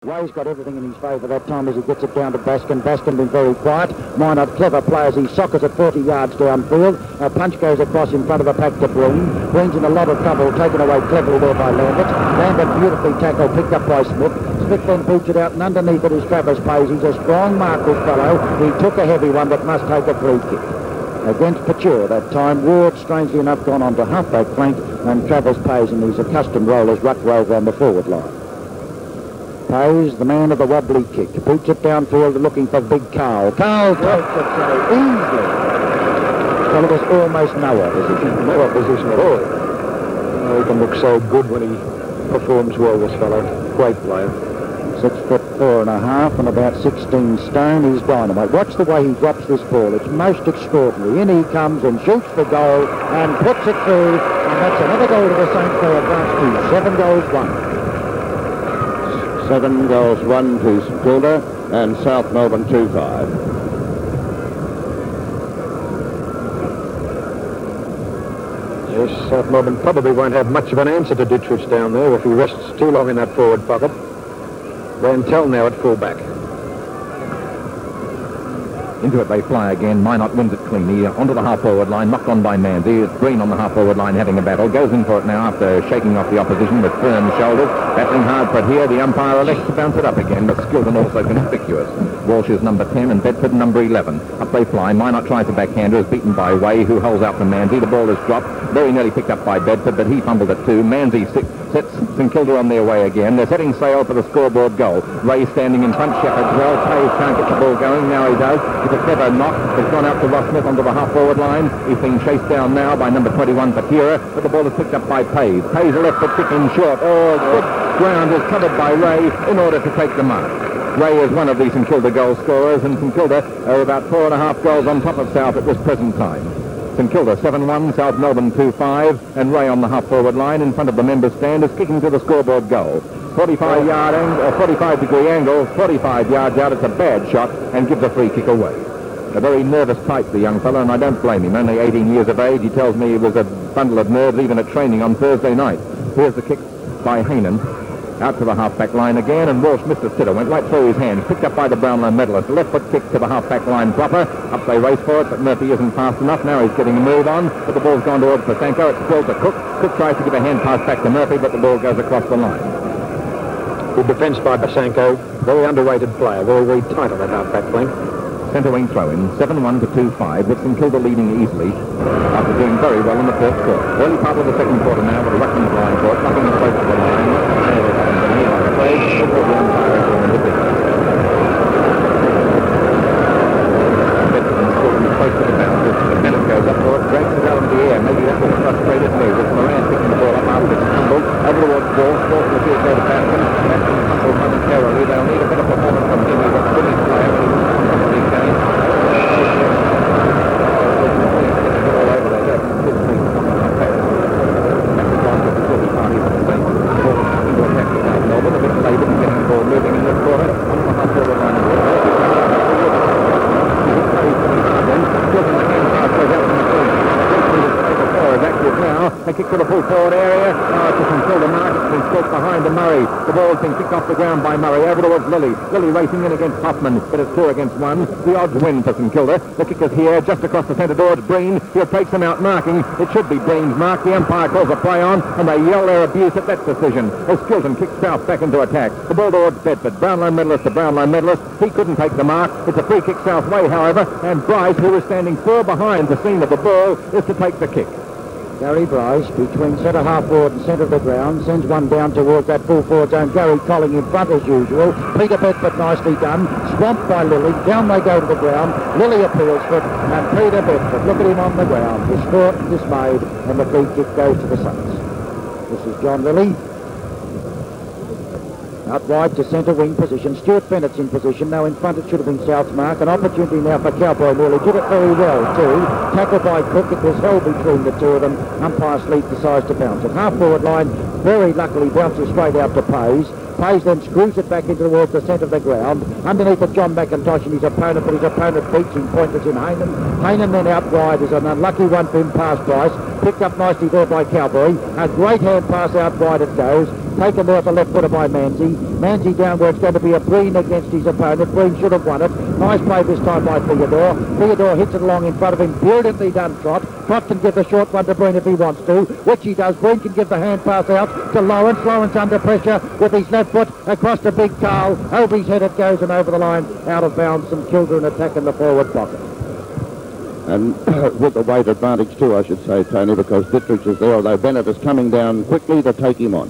Ray's got everything in his favour that time as he gets it down to Baskin. Baskin been very quiet. Minot, clever players. He sockers at 40 yards downfield. A punch goes across in front of the pack to Breen. Breen's in a lot of trouble, taken away cleverly there by Lambert. Lambert beautifully tackled, picked up by Smith. Smith then boots it out, and underneath it is Travis Pays. He's a strong mark, this fellow. He took a heavy one, but must take a free kick. Against Pature that time, Ward, strangely enough, gone on to half-back flank, and Travis Pays in his accustomed role as ruck rover on the forward line. Pays, the man of the wobbly kick, boots it downfield looking for Big Carl. Carl takes it so easily. Well, it was almost no opposition. No opposition at all. Oh, he can look so good when he performs well, this fellow. Great player. 6'4.5" and about 16 stone. He's dynamite. Watch the way he drops this ball. It's most extraordinary. In he comes and shoots the goal and puts it through. And that's another goal to the Saints. They advance to 7 goals 1. 7 goals 1 to St.Kilda and South Melbourne 2-5. Yes, South Melbourne probably won't have much of an answer to Dittrich down there if he rests too long in that forward pocket. Rantel now at full-back. Into it they fly again. Minot wins it cleanly. Onto the half-forward line, knocked on by Manzi. It's Green on the half-forward line having a battle. Goes in for it now after shaking off the opposition with firm shoulders. Battling hard for it here. The umpire elects to bounce it up again, but skilled and also conspicuous. Walsh is number 10 and Bedford number 11. Up they fly. Minot tries a backhander, is beaten by Way, who holds out for Manzi. The ball is dropped. Very nearly picked up by Bedford, but he fumbled it too. Manzi sets St. Kilda on their way again. They're setting sail for the scoreboard goal. Ray standing in front. Shepherd's well. Taves can't get the ball going. Now he does. It's a clever knock. It's gone out to Ross Smith onto the half-forward line. He's being chased down now by number 21, Patira, but the ball is picked up by Pays. Pays a left foot kick in short. Oh, good ground is covered by Ray in order to take the mark. Ray is one of the St. Kilda goal scorers, and St. Kilda are about 4.5 goals on top of South at this present time. St. Kilda 7-1, South Melbourne 2-5, and Ray on the half-forward line in front of the members' stand is kicking to the scoreboard goal. 45-degree angle, 45 yards out. It's a bad shot and gives a free kick away. A very nervous type, the young fellow, and I don't blame him. Only 18 years of age. He tells me he was a bundle of nerves even at training on Thursday night. Here's the kick by Hainan. Out to the half-back line again, and Walsh missed a sitter, went right through his hands, picked up by the Brownlow medalist. Left foot kick to the half-back line proper. Up they race for it, but Murphy isn't fast enough. Now he's getting a move on, but the ball's gone towards Pasanko. It's still to Cook. Cook tries to give a hand pass back to Murphy, but the ball goes across the line. Good defence by Pasanko. Very underrated player. Very, very tight on that half-back flank. Centre wing throw-in, 7-1 to 2-5, with St. Kilda leading easily after doing very well in the first quarter. Early part of the second quarter now with a rucking line for it, knocking it close to the line. Close to the boundary. The minute goes up for it, drags it out into the air. Maybe that was a frustrated move. It's Moran picking the ball up after it's tumbled. Over towards Walsh. Walsh will see it go to Baskin. Baskin tumbled momentarily. They'll need a bit of performance from him. He's a brilliant player. They kick to the full forward area. To St. Kilda mark. It's been scooped behind to Murray. The ball's been kicked off the ground by Murray. Over towards Lilly. Lilly racing in against Hoffman, but it's 2 against 1. The odds win for St. Kilda. The kick is here, just across the centre door. It's Breen. He'll take them out marking. It should be Breen's mark. The umpire calls a play on, and they yell their abuse at that decision. As Skilton kicks South back into attack. The ball towards Bedford. Brownlow medalist to Brownlow medalist. He couldn't take the mark. It's a free kick South way, however, and Bryce, who was standing far behind the scene of the ball, is to take the kick. Gary Bryce between centre half forward and centre of the ground sends one down towards that full forward zone. Gary Colling in front as usual. Peter Bedford nicely done. Swamped by Lilly. Down they go to the ground. Lilly appeals for it, and Peter Bedford, look at him on the ground, distraught and dismayed, and the free kick goes to the Saints. This is John Lilly. Out wide to centre wing position. Stuart Bennett's in position. Now in front it should have been South's mark. An opportunity now for Cowboy Nearly. Did it very well too. Tackled by Cook. It was held between the two of them. Umpire Sleep decides to bounce it. Half forward line very luckily bounces straight out to Pays. Pays then screws it back into towards the centre of the ground. Underneath it, John McIntosh and his opponent, but his opponent beats him, pointless in Heyman. Heyman then out wide is an unlucky one for him, pass Price. Picked up nicely there by Cowboy. A great hand pass out wide it goes. Taken there at the left footer by Manzi. Manzi downwards, going to be a Breen against his opponent. Breen should have won it. Nice play this time by Theodore. Theodore hits it along in front of him. Brilliantly done, Trott. Trott can give the short one to Breen if he wants to, which he does. Breen can give the hand pass out to Lawrence. Lawrence under pressure with his left foot across the big Carl. Over his head it goes and over the line, out of bounds. St Kilda in attack in the forward pocket. And with the weight advantage too, I should say, Tony, because Dittrich is there, although Bennett is coming down quickly to take him on.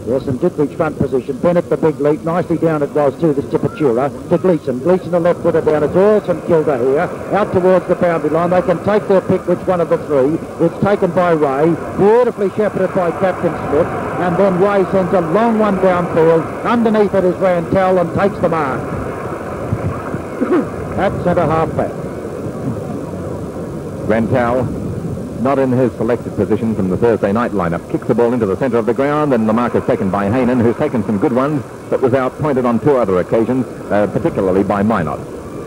Yes, and Dittrich front position. Bennett the big leap. Nicely down it was too, this Tipatura to Gleeson. Gleeson the left footer down. It's all St Kilda here. Out towards the boundary line. They can take their pick which one of the three. It's taken by Ray. Beautifully shepherded by Captain Smith. And then Ray sends a long one downfield. Underneath it is Rantel and takes the mark. At centre half back. Rantel, not in his selected position from the Thursday night lineup, kicks the ball into the centre of the ground, and the mark is taken by Heynen, who's taken some good ones, but was outpointed on two other occasions, particularly by Minot.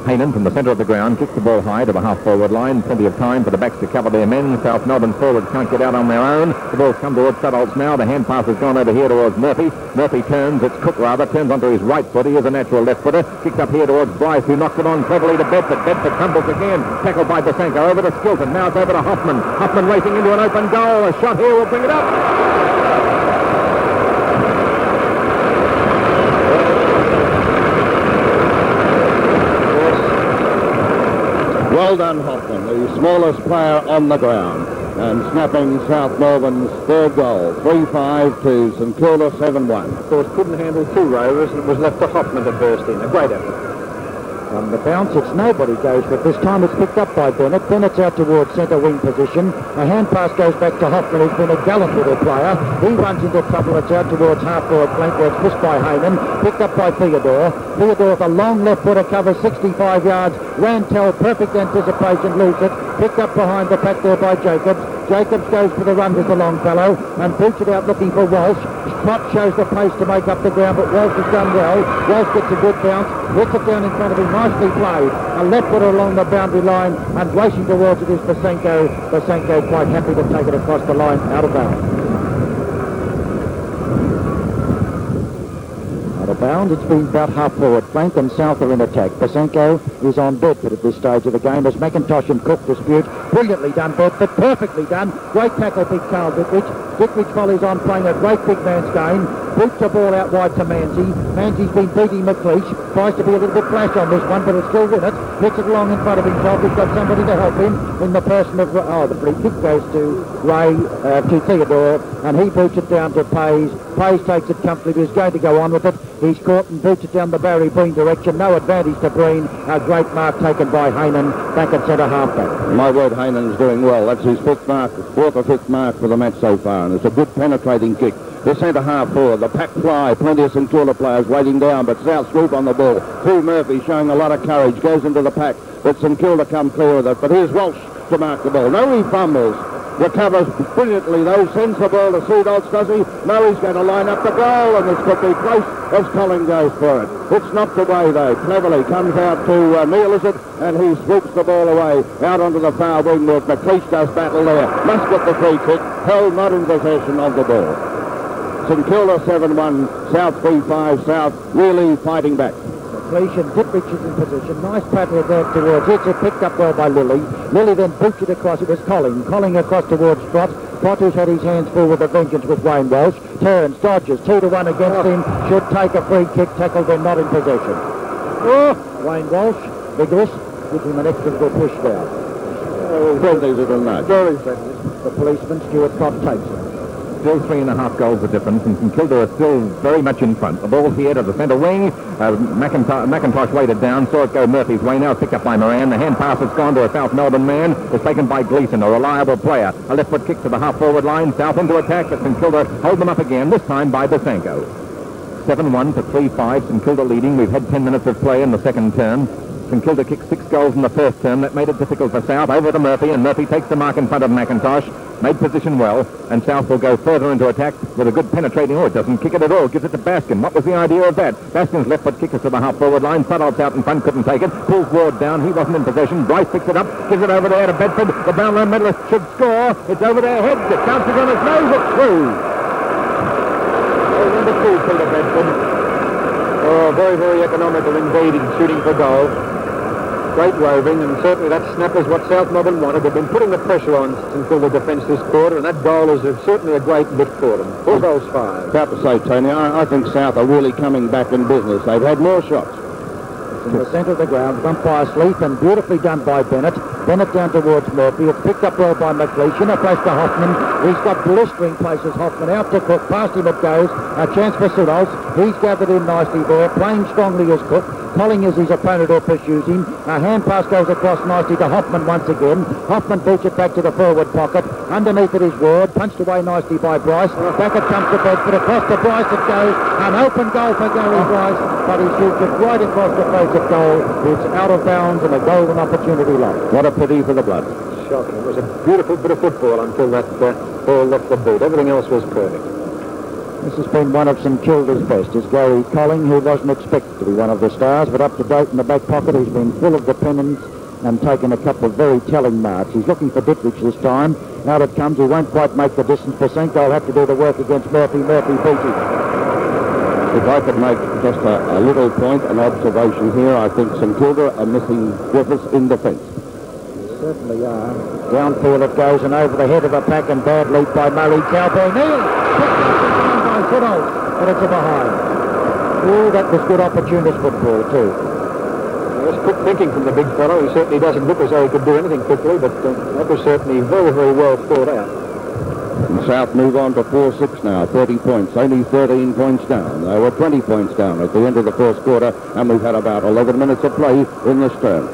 Heynen from the centre of the ground kicks the ball high to the half-forward line. Plenty of time for the backs to cover their men. South Melbourne forwards can't get out on their own. The ball's come towards Sutholtz now. The hand pass has gone over here towards Murphy. Murphy turns, it's Cook rather, turns onto his right foot. He is a natural left footer. Kicked up here towards Bryce, who knocks it on cleverly to Bedford. Bedford tumbles again. Tackled by Basenko. Over to Skilton. Now it's over to Hoffman. Hoffman racing into an open goal. A shot here will bring it up. Well done, Hoffman, the smallest player on the ground, and snapping South Melbourne's third goal, 3-5 to St Kilda 7-1. Of course, couldn't handle two rovers, and it was left to Hoffman to burst in. A great effort. On the bounce, it's nobody goes, but this time it's picked up by Bennett. Bennett's out towards centre wing position. A hand pass goes back to Hoffman, who's been a gallant little player. He runs into trouble. It's out towards half-forward flank, where it's missed by Heyman. Picked up by Theodore. Theodore with a long left footer, covers 65 yards. Rantel, perfect anticipation, loses it. Picked up behind the pack there by Jacobs. Jacobs goes for the run with the long fellow and boots it out looking for Walsh. Trott shows the pace to make up the ground, but Walsh has done well. Walsh gets a good bounce, hits it down in front of him, nicely played. A left footer along the boundary line, and racing towards it is Basenko. Basenko quite happy to take it across the line, out of bounds. Out of bounds, it's been about half-forward flank, and South are in attack. Basenko is on Bedford at this stage of the game as McIntosh and Cook dispute. Brilliantly done, Bedford, perfectly done. Great tackle, big Carl Dittrich. Dittrich volleys on, playing a great big man's game. Boots the ball out wide to Manzi. Manzi's been beating McLeish. Tries to be a little bit flash on this one, but it's still in it. Hits it along in front of himself. He's got somebody to help him in the person of... the free kick goes to Ray, to Theodore, and he boots it down to Pays. Pays takes it comfortably. He's going to go on with it. He's caught and boots it down the Barry Breen direction. No advantage to Breen. A great mark taken by Heynen back at centre halfback. My word, Heynen's doing well. That's his fifth mark, fourth or fifth mark for the match so far, and it's a good penetrating kick. The centre half forward, the pack fly, plenty of St Kilda players waiting down, but South swoop on the ball. Hugh Murphy showing a lot of courage, goes into the pack, but St Kilda come clear with it. But here's Walsh to mark the ball. No, he fumbles. Recovers brilliantly though, sends the ball to Sudoltz, does he? No, he's going to line up the goal, and this could be close as Colling goes for it. It's knocked away though, cleverly, comes out to Neil, is it? And he swoops the ball away, out onto the far wing where McLeish does battle there. Must get the free kick, held not in possession of the ball. St Kilda 7-1, South 3-5, South really fighting back. McLeish and Dittrich is in position. Nice pattern there towards it. It's picked up well by Lilly. Lilly then boots it across. It was Colling. Colling across towards Trott. Trott, who's had his hands full with a vengeance with Wayne Walsh. Turns, dodges, 2-1 against him. Should take a free kick, tackle then not in possession. Wayne Walsh, vigorous, gives him an extra little push down. Friendly little nudge. Very friendly. The policeman, Stuart Trott, takes it. Still 3.5 goals the difference, and St Kilda are still very much in front. The ball here to the centre wing. McIntosh weighted down, saw it go Murphy's way. Now picked up by Moran. The hand pass has gone to a South Melbourne man. Was taken by Gleeson, a reliable player. A left foot kick to the half-forward line. South into attack, but St Kilda hold them up again, this time by Basenko. 7-1 to 3-5, St Kilda leading. We've had 10 minutes of play in the second term. St Kilda kicked 6 goals in the first term. That made it difficult for South. Over to Murphy, and Murphy takes the mark in front of McIntosh. Made position well, and South will go further into attack with a good penetrating. Oh, it doesn't kick it at all. Gives it to Baskin. What was the idea of that? Baskin's left foot kick us to the half-forward line. Fuddles out in front, couldn't take it. Pulls Ward down. He wasn't in possession. Bryce picks it up, gives it over there to Bedford. The Brownlow medalist should score. It's over their heads. It bounces on his nose. It's through. Oh, number 2, Peter Bedford. Oh, very, very economical indeed in shooting for goal. Great roving, and certainly that snap is what South Melbourne wanted. They've been putting the pressure on St Kilda defence this quarter, and that goal is certainly a great lift for them. 4 goals, 5. About to say, Tony, I think South are really coming back in business. They've had more shots. It's in the centre of the ground. Umpire Sleeth, and beautifully done by Bennett. Bennett down towards Murphy. It's picked up well by McLeish. In a place to Hoffman. He's got blistering places. Hoffman out to Cook. Past him it goes. A chance for Siddles. He's gathered in nicely there. Playing strongly as Cook. Colling as his opponent who pursues him. A hand pass goes across nicely to Hoffman once again. Hoffman beats it back to the forward pocket. Underneath it is Ward. Punched away nicely by Bryce. Back it comes to Bedford. Across to Bryce it goes. An open goal for Gary Bryce. But he shoots it right across the face of goal. It's out of bounds and a golden opportunity lost. What a pity for the blood. Shocking. It was a beautiful bit of football until that ball left the boot. Everything else was perfect. This has been one of St Kilda's best. Is Gary Colling, who wasn't expected to be one of the stars, but up to date in the back pocket. He's been full of dependence and taken a couple of very telling marks. He's looking for Dittrich this time. Out it comes. He won't quite make the distance. Pasenko will have to do the work against Murphy. Murphy beats him. If I could make just a little point, an observation here, I think St Kilda are missing Griffiths in defence. Certainly are. Downfield it goes and over the head of the pack, and bad lead by Murray. Cowboy Neal. Siddles, but it's a behind. Oh, that was good opportunist football too. There's quick thinking from the big fellow. He certainly doesn't look as though he could do anything quickly, but that was certainly very, very well thought out. And South move on to 4-6 now, 30 points, only 13 points down. They were 20 points down at the end of the first quarter, and we've had about 11 minutes of play in this term.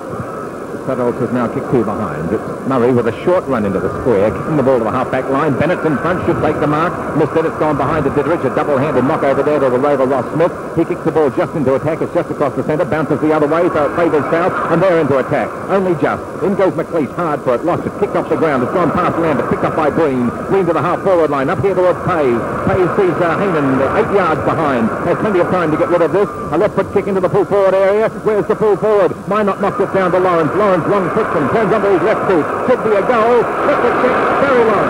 Suddles has now kicked 2 behind. It's Murray with a short run into the square, kicking the ball to the half-back line. Bennett's in front, should take the mark. Missed it, it's gone behind to Dittrich. A double-handed knock over there to the rover Ross Smith. He kicks the ball just into attack. It's just across the centre, bounces the other way, so it favours South, and they're into attack. Only just. In goes McLeish, hard for it, lost it, kicked off the ground. It's gone past Lambert, picked up by Green. Green to the half-forward line, up here towards Pays. Pays sees Heenan 8 yards behind. Has plenty of time to get rid of this. A left-foot kick into the full-forward area. Where's the full-forward? Minot knocks it down to Lawrence. Lawrence, long friction. Turns under his left boot. Should be a goal. Left it kick. Very long.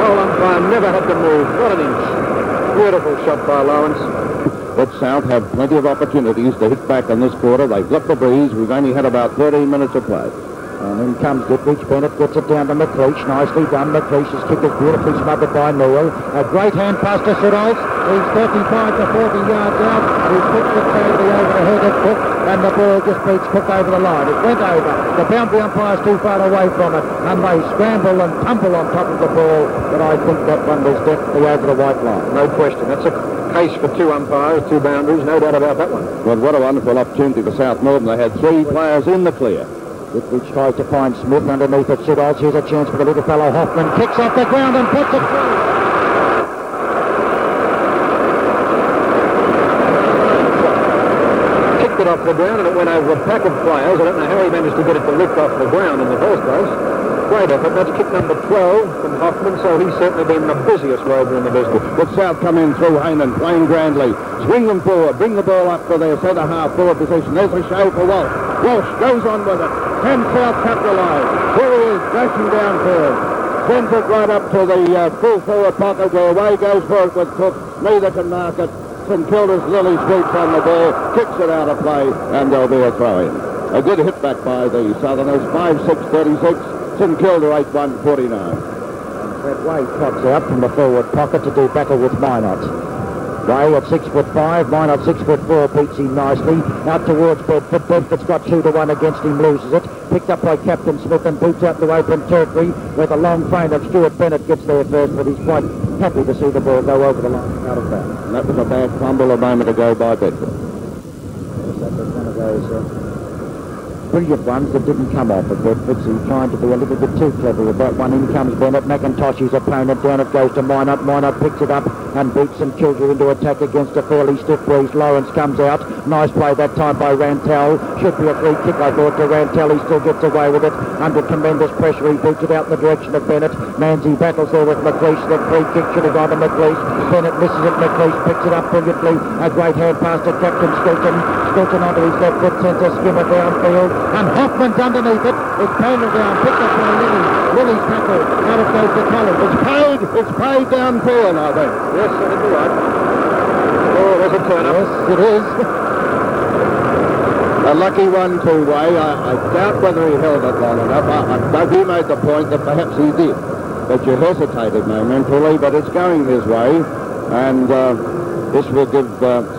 Goal umpire never had to move. Not an inch. Beautiful shot by Lawrence. But South have plenty of opportunities to hit back in this quarter. They've got the breeze. We've only had about 13 minutes of play. And in comes Dittrich. Bennett gets it down to McLeish. Nicely done. McLeish's kick is beautifully smothered by Newell. A great hand pass to Siddles. He's 35 to 40 yards out. He puts it over the head of Cook, and the ball just beats Cook over the line. It went over. The boundary umpire's too far away from it, and they scramble and tumble on top of the ball. But I think that one was definitely over the white line. No question. That's a case for 2 umpires, 2 boundaries. No doubt about that one. Well, what a wonderful opportunity for South Melbourne. They had 3 players in the clear. Dittrich tries to find Smith underneath at Siddles. Here's a chance for the little fellow Hoffman. Kicks off the ground and puts it through. Kicked it off the ground and it went over a pack of players. I don't know how he managed to get it to lift off the ground in the first place. Great effort. That's kick number 12 from Hoffman, so he's certainly been the busiest rover in the business. But South come in through Heyman, playing grandly. Swing them forward, bring the ball up to their centre half forward position. There's a show for Walsh. Walsh goes on with it. Can South capitalise? Here he is, dashing downfield. Sends it right up to the full forward pocket where away goes for it with Cook. Neither can mark it. St Kilda's Lily sweeps on the ball, kicks it out of play, and there'll be a throw-in. A good hit back by the Southerners, 5-6-36. St Kilda 8-1-49. Fred Way trots out from the forward pocket to do battle with Minot. Way at 6'5", Minot 6'4", beats him nicely. Out towards Bedford. Bedford's got 2-1 against him, loses it. Picked up by Captain Smith and boots out to open territory where the long frame of Stuart Bennett gets there first, but he's quite happy to see the ball go over the line out of bounds. And that was a bad fumble a moment ago by Bedford. Yes, that was one of those brilliant ones that didn't come off at Bedford. So he's trying to be a little bit too clever with that one. In comes Bennett. McIntosh, his opponent. Down it goes to Minot. Minot picks it up and beats St Kilda into attack against a fairly stiff breeze. Lawrence comes out. Nice play that time by Rantel. Should be a free kick, I thought, to Rantel. He still gets away with it. Under tremendous pressure, he beats it out in the direction of Bennett. Manzi battles there with McLeish. The free kick should have gone to McLeish. Bennett misses it. McLeish picks it up brilliantly. A great hand pass to Captain Stilton. Stilton onto his left foot, sends a skimmer downfield. And Hoffman's underneath it. It's pounded down. Picked up by Lilly. Lilly's tackle. Out it goes to Collins. It's paid down Corn, I think. Yes, I think you're right. Oh, there's a turn-up. Yes, it is. A lucky 1-2 way. I doubt whether he held it long enough. Doug, he made the point that perhaps he did. But you hesitated momentarily, but it's going his way. And this will give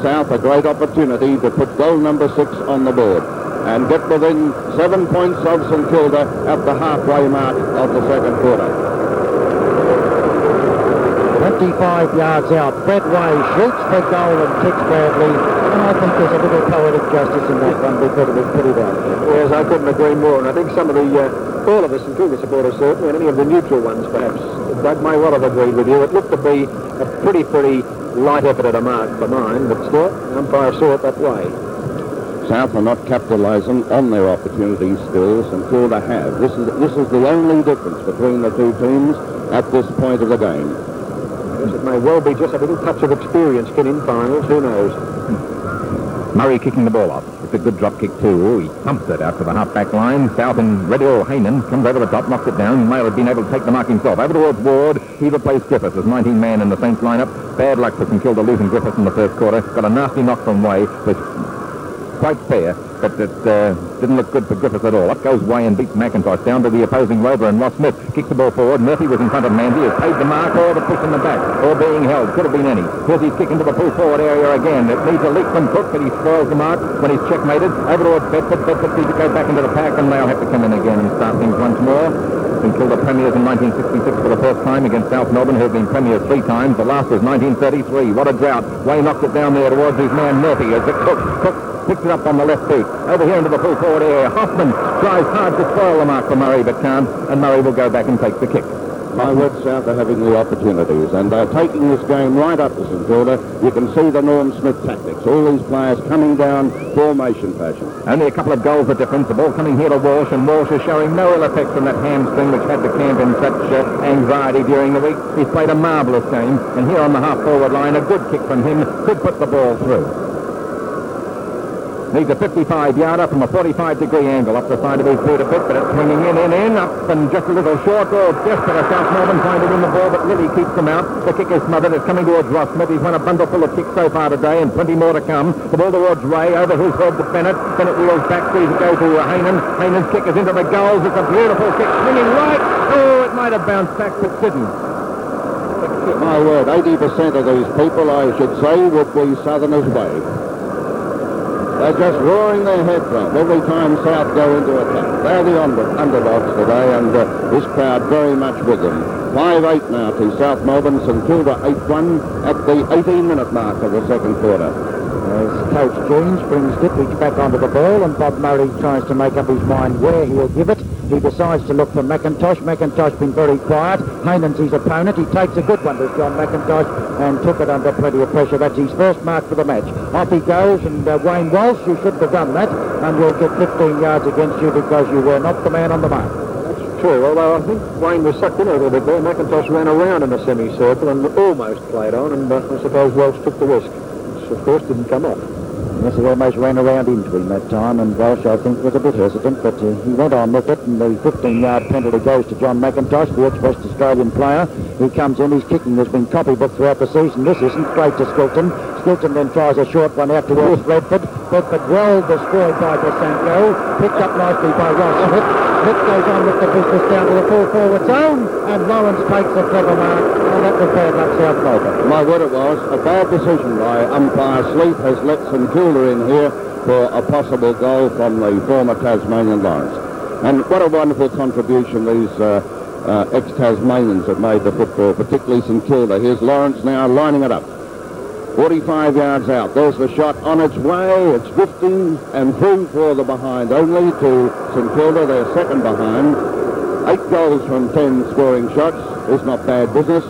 South a great opportunity to put goal number 6 on the board and get within 7 points of St Kilda at the halfway mark of the second quarter. 25 yards out. Fred Way shoots for goal and kicks badly. And I think there's a little poetic justice in that one because it was put it out. Yes, I couldn't agree more. And I think some of the, all of us St Kilda supporters certainly, and any of the neutral ones perhaps, Doug may well have agreed with you. It looked to be a pretty light effort at a mark for mine, but still, the umpire saw it that way. South are not capitalising on their opportunities still. St Kilda have. This is the only difference between the two teams at this point of the game. Yes, it may well be just a little touch of experience in finals, who knows. Murray kicking the ball off. It's a good drop kick too. He thumps it out to the half-back line. South and ready. Haynen comes over the top, knocks it down. May have been able to take the mark himself. Over towards Ward. He replaced Griffiths as 19 man in the Saints lineup. Bad luck for St Kilda losing Griffiths in the first quarter. Got a nasty knock from Way. Was quite fair, but it didn't look good for Griffiths at all. Up goes Way and beats McIntosh down to the opposing rover, and Ross Smith kicks the ball forward. Murphy was in front of Mandy, has paid the mark, or the push in the back, or being held. Could have been any. Here's his kick into the pull forward area again. It needs a leap from Cook, but he spoils the mark when he's checkmated. Over towards Bedford. Bedford needs to go back into the pack, and they'll have to come in again and start things once more. St Kilda premiers in 1966 for the first time against South Melbourne, who have been premiers 3 times. The last was 1933. What a drought. Way knocked it down there towards his man Murphy as it Cook picks it up on the left boot. Over here into the full forward area. Hoffman tries hard to spoil the mark for Murray, but can't, and Murray will go back and take the kick. My word, South are having the opportunities, and they're taking this game right up to St Kilda. You can see the Norm Smith tactics. All these players coming down formation fashion. Only a couple of goals of difference. The ball coming here to Walsh, and Walsh is showing no ill effects from that hamstring which had the camp in such anxiety during the week. He's played a marvellous game, and here on the half-forward line, a good kick from him could put the ball through. Needs a 55-yarder from a 45-degree angle up the side of his boot a bit, but it's swinging in, up and just a little short. Oh, desperate of South Melbourne trying to win the ball, but Lilly keeps them out. The kick is smothered. It's coming towards Ross Smith. He's won a bundle full of kicks so far today, and plenty more to come. The ball towards Ray, over his head to Bennett. Bennett wheels back, sees it go to Haynen. Haynen's kick is into the goals. It's a beautiful kick, swinging right. Oh, it might have bounced back, but didn't. My word, 80% of these people, I should say, would be Southerners' way. They're just roaring their heads off every time South go into attack. They're the underdogs today, and this crowd very much with them. 5-8 now to South Melbourne. St Kilda 8-1 at the 18-minute mark of the second quarter. As Coach Jones brings Dittridge back onto the ball, and Bob Murray tries to make up his mind where he'll give it. He decides to look for McIntosh. McIntosh been very quiet. Haynen's his opponent. He takes a good one to John McIntosh and took it under plenty of pressure. That's his first mark for the match. Off he goes, and Wayne Walsh, you shouldn't have done that, and you'll get 15 yards against you because you were not the man on the mark. That's true, although I think Wayne was sucked in a little bit there. McIntosh ran around in a semicircle and almost played on, and I suppose Walsh took the risk, which of course didn't come off. Yes, he almost ran around into him that time, and Walsh, I think, was a bit hesitant, but he went on with it, and the 15-yard penalty goes to John McIntosh, the ex-West Australian player. He comes in, his kicking has been copybook throughout the season. This isn't straight to Stilton. Stilton then tries a short one out towards Redford. Redford well destroyed by DeSanto, picked up nicely by Ross Smith. Smith goes on with the business down to the full forward zone, and Lawrence takes a clever mark, and that was bad luck South Melbourne. My word, it was a bad decision by umpire Sleep has let St Kilda in here for a possible goal from the former Tasmanian Lawrence. And what a wonderful contribution these ex-Tasmanians have made to football, particularly St Kilda. Here's Lawrence now lining it up. 45 yards out. There's the shot on its way. It's drifting and through for the behind only to St. Kilda. They're second behind. 8 goals from 10 scoring shots is not bad business.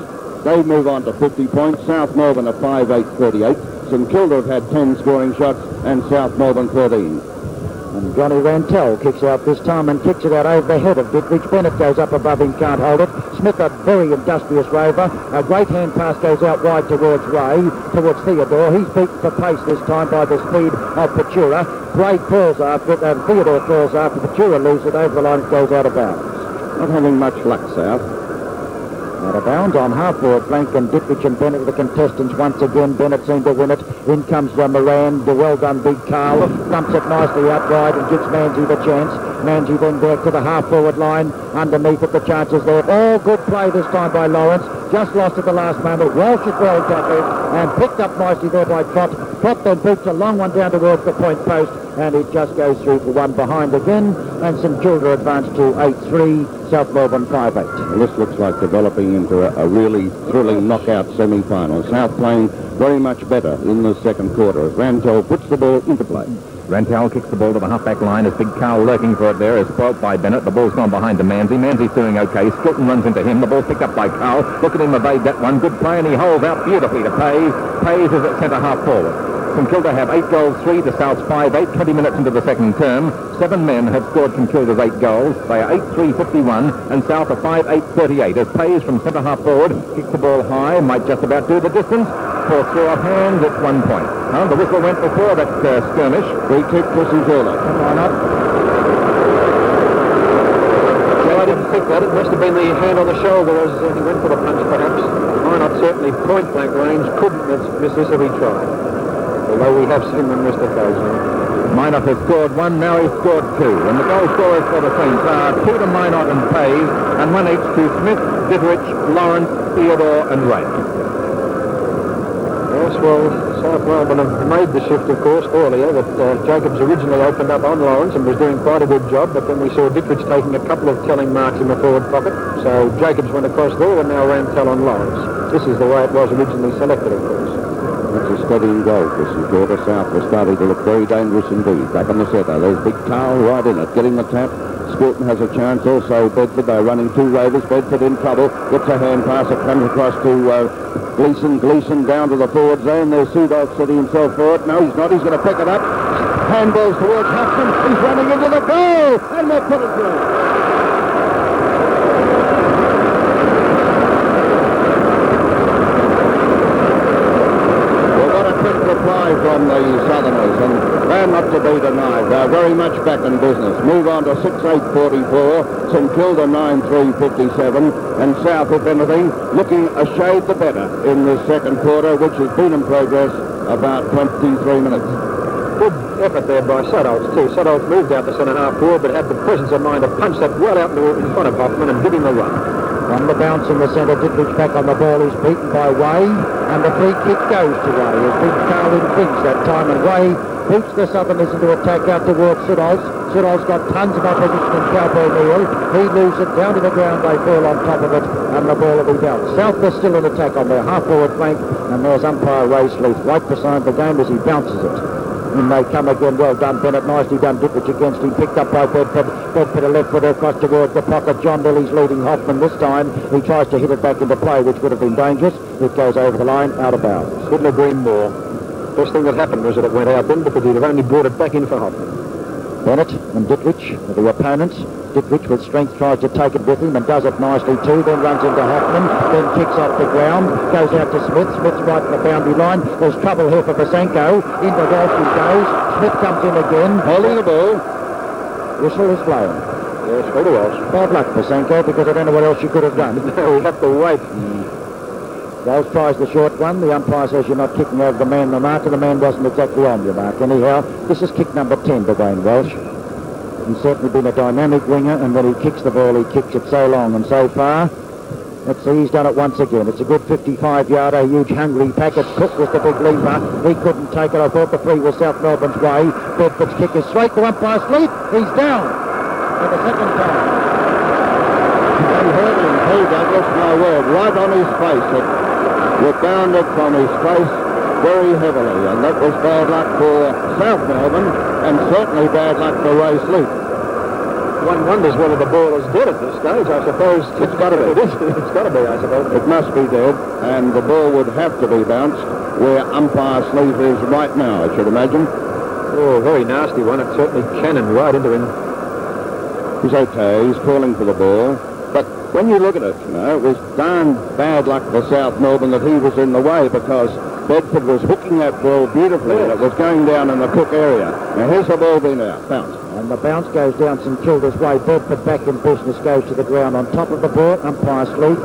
They move on to 50 points. South Melbourne are 5-8-38. St. Kilda have had 10 scoring shots and South Melbourne 13. And Johnny Rantell kicks out this time and kicks it out over the head of Dittrich. Bennett goes up above him, can't hold it. Smith, a very industrious rover. A great hand pass goes out wide towards Ray, towards Theodore. He's beaten for pace this time by the speed of Patura. Ray crawls after it, and Theodore crawls after Patura, loses it over the line. It goes out of bounds. Not having much luck, South. Out of bounds on half-forward flank, and Dittrich and Bennett are the contestants once again. Bennett seemed to win it. In comes Moran. The well done big Carl. Dumps it nicely out wide and gives Manzi the chance. Manzi then back to the half-forward line. Underneath it, the chances there. All good play this time by Lawrence. Just lost at the last moment. Walsh is well tackled and picked up nicely there by Trott. Trott then boots a long one down towards the point post, and it just goes through for one behind again. And St. Kilda advance to 8-3, South Melbourne 5-8. Well, this looks like developing into a really thrilling knockout semi-final. South playing very much better in the second quarter as Rantell puts the ball into play. Rantell kicks the ball to the half-back line as Big Carl lurking for it there is spoilt by Bennett. The ball's gone behind to Manzi. Manzi's doing okay. Stilton runs into him. The ball's picked up by Carl. Look at him evade that one. Good play, and he holds out beautifully to Pays. Pays is at centre half forward. St. Kilda have 8 goals, 3 to South's 5-8, 20 minutes into the second term. 7 men have scored St. Kilda's 8 goals. They are 8-3-51, and South are 5-8-38. As Pays from centre half forward kicks the ball high, might just about do the distance. For throw off hands, it's 1 point. The whistle went before that skirmish. Free kick for St. Kilda. Why not? Well, I didn't think that. It must have been the hand on the shoulder as he went for the punch, perhaps. Minot certainly point-blank range couldn't miss this if he tried. Although we have seen them missed occasionally. Minot has scored 1, now he's scored 2. And the goal scorers for the Saints are 2 to Minot and Pays, and 1 each to Smith, Dittrich, Lawrence, Theodore and Ray. Yes, well, South Melbourne have made the shift, of course, earlier, that Jacobs originally opened up on Lawrence and was doing quite a good job, but then we saw Dittrich taking a couple of telling marks in the forward pocket, so Jacobs went across there and now Rantell on Lawrence. This is the way it was originally selected, of course. That's a steady goal for St. Kilda. South was starting to look very dangerous indeed. Back on the centre, there's Big Carl right in it, getting the tap. Stilton has a chance. Also Bedford, they're running 2 rovers. Bedford in trouble. Gets a hand pass. It comes across to Gleeson. Gleeson down to the forward zone. There's Sudolph setting himself for it. No, he's not. He's going to pick it up. Handballs towards Hoffman. He's running into the goal. And they put it through. From the Southerners, and they're not to be denied. They're very much back in business. Move on to 6-8-44, St. Kilda 9-3-57, and South, if anything, looking a shade the better in the second quarter, which has been in progress about 23 minutes. Good effort there by Sudolph too. Sudolph moved out the centre half forward, but had the presence of mind to punch that well out in front of Hoffman and give him the run. On the bounce in the centre, Dittrich back on the ball. He's beaten by Way, and the free kick goes to Way as Big Carl infringes that time, and Way boots the Southerners into attack out towards Sudolph. Sudolph's got tons of opposition in Cowboy Neal. He loses it down to the ground. They fall on top of it, and the ball will be bounced. South is still in attack on their half-forward flank, and there's umpire Ray Sleeth right beside the game as he bounces it. And they come again. Well done, Bennett. Nicely done. Dittrich against him. Picked up by Bedford. Bedford a left footer across towards the pocket. John Lilly's leading Hoffman this time. He tries to hit it back into play, which would have been dangerous. It goes over the line, out of bounds. Couldn't agree more. Best thing that happened was that it went out then, because he'd have only brought it back in for Hoffman. Bennett and Dittrich are the opponents. Dittrich with strength tries to take it with him and does it nicely too, then runs into Hoffman, then kicks off the ground, goes out to Smith. Smith's right in the boundary line. There's trouble here for Basenko. Into Walsh he goes. Smith comes in again. Holding the ball. Whistle is blown. Yes, very well. Bad luck, Basenko, because I don't know what else you could have done. No, we have to wait. Wells tries the short one. The umpire says you're not kicking over the man the mark, and the man wasn't exactly on your mark. Anyhow, this is kick number 10 to Wayne Welsh. He's certainly been a dynamic winger, and when he kicks the ball, he kicks it so long and so far. Let's see, he's done it once again. It's a good 55-yarder, huge hungry package. Cook was the big leaper. He couldn't take it. I thought the free was South Melbourne's way. Bedford's kick is straight to umpire Sleeth. He's down for the second time. They heard him, Paul Douglas, no word, right on his face. It rebounded from his face, very heavily, and that was bad luck for South Melbourne, and certainly bad luck for Ray Sleep. One wonders whether the ball is dead at this stage. I suppose It's got to be. It is. It's got to be, I suppose. It must be dead, and the ball would have to be bounced where umpire Sleep is right now, I should imagine. Oh, very nasty one. It certainly cannoned right into him. He's okay. He's calling for the ball. But when you look at it, it was darn bad luck for South Melbourne that he was in the way, because Bedford was hooking that ball beautifully, and it was going down in the Cook area. Now, here's the ball been out. Bounce. And the bounce goes down St Kilda's way. Bedford back in business, goes to the ground on top of the ball. Umpire Sleep.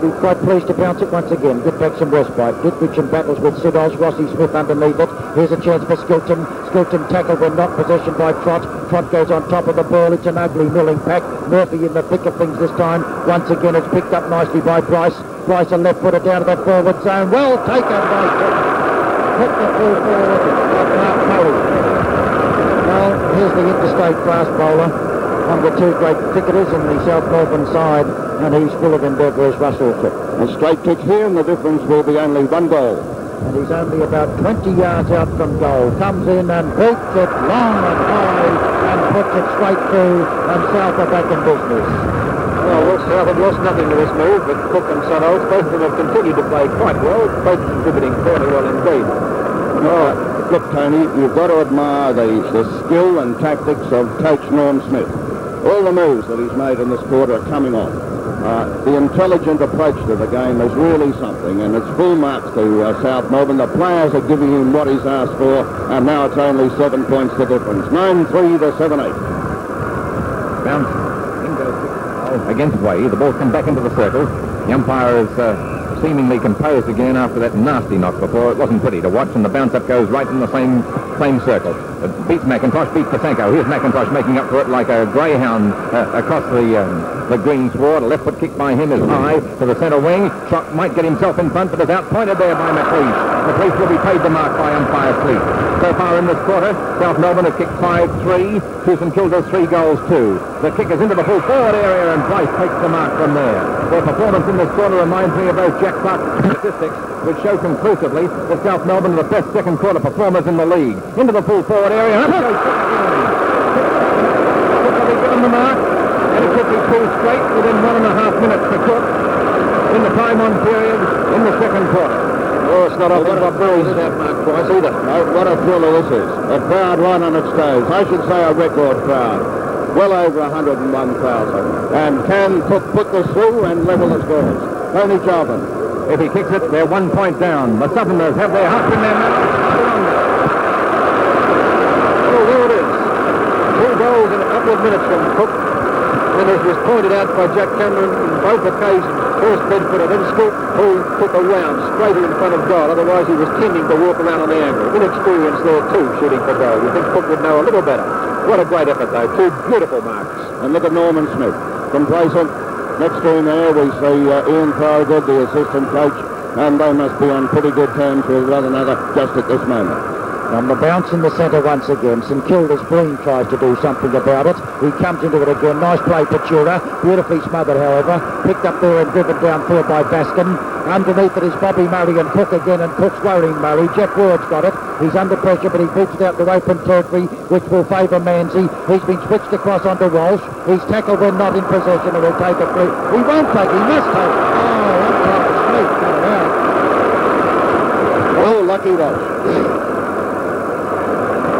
Be quite pleased to bounce it once again. Give back some respite. Ditwich battles with Siddles. Rossi Smith underneath it. Here's a chance for Skilton. Skilton tackled when not possession by Trott. Trott goes on top of the ball. It's an ugly milling pack. Murphy in the thick of things this time. Once again it's picked up nicely by Bryce. Bryce a left footer down to the forward zone. Well taken by Cook. Put the ball forward by Mark Murray. Well, here's the interstate fast bowler. One of the two great cricketers in the South Melbourne side, and he's full of endeavour as Russell Cook. A straight kick here, and the difference will be only one goal. And he's only about 20 yards out from goal. Comes in and beats it long and high and puts it straight through, and South are back in business. Well, South have lost nothing to this move, but Cook and Siddles, both of them have continued to play quite well, both contributing fairly well indeed. Oh, look, Tony, you've got to admire the skill and tactics of Coach Norm Smith. All the moves that he's made in this quarter are coming on. The intelligent approach to the game is really something, and it's full marks to South Melbourne. The players are giving him what he's asked for, and now it's only 7 points the difference. 9-3 to 7-8. Bounce. In goes against Way. The ball comes back into the circle. The umpire is seemingly composed again after that nasty knock before. It wasn't pretty to watch, and the bounce-up goes right in the same circle. It beats McIntosh, beats Pasenko. Here's McIntosh making up for it like a greyhound across the green sward. A left foot kick by him is high to the centre wing. Trott might get himself in front, but is outpointed there by McLeish. McLeish will be paid the mark by umpire Sleep. So far in this quarter, South Melbourne has kicked 5-3 to St Kilda's 3 goals 2. The kick is into the full forward area, and Bryce takes the mark from there. Their performance in this quarter reminds me of those Jack Clark statistics, which show conclusively that South Melbourne are the best second quarter performers in the league. Into the full forward area. Up goes Cook again. Cook will be given the mark, and it could be pulled straight within 1.5 minutes for Cook in the time-on period in the second quarter. Oh, it's not often Bob Burry's that mark twice either. No, what a thriller this is. A crowd right on its toes. I should say a record crowd. Well over 101,000. And can Cook put this through and level the scores? Tony Charlton. If he kicks it, they're 1 point down. The Southerners have their hearts in their mouths. Oh, there it is. 2 goals in a couple of minutes from Cook. And as was pointed out by Jack Cameron on both occasions, first Bedford and then Scoop pulled Cook around straight in front of goal. Otherwise he was tending to walk around on the angle. Inexperience there too, shooting for goal. You think Cook would know a little better. What a great effort though. 2 beautiful marks. And look at Norman Smith. Complacent. Next to him there we see Ian Thorogood, the assistant coach, and they must be on pretty good terms with one another just at this moment. On the bounce in the centre once again, St Kilda's Breen tries to do something about it. He comes into it again. Nice play for Tura. Beautifully smothered, however. Picked up there and driven downfield by Baskin. Underneath it is Bobby Murray and Cook again, and Cook's worrying Murray. Jeff Ward's got it. He's under pressure, but he puts it out to open territory, which will favour Manzi. He's been switched across onto Walsh. He's tackled when not in possession, and will take it through. He won't take it. He must take it. Oh, umpire Smith got it out. Oh, lucky Walsh.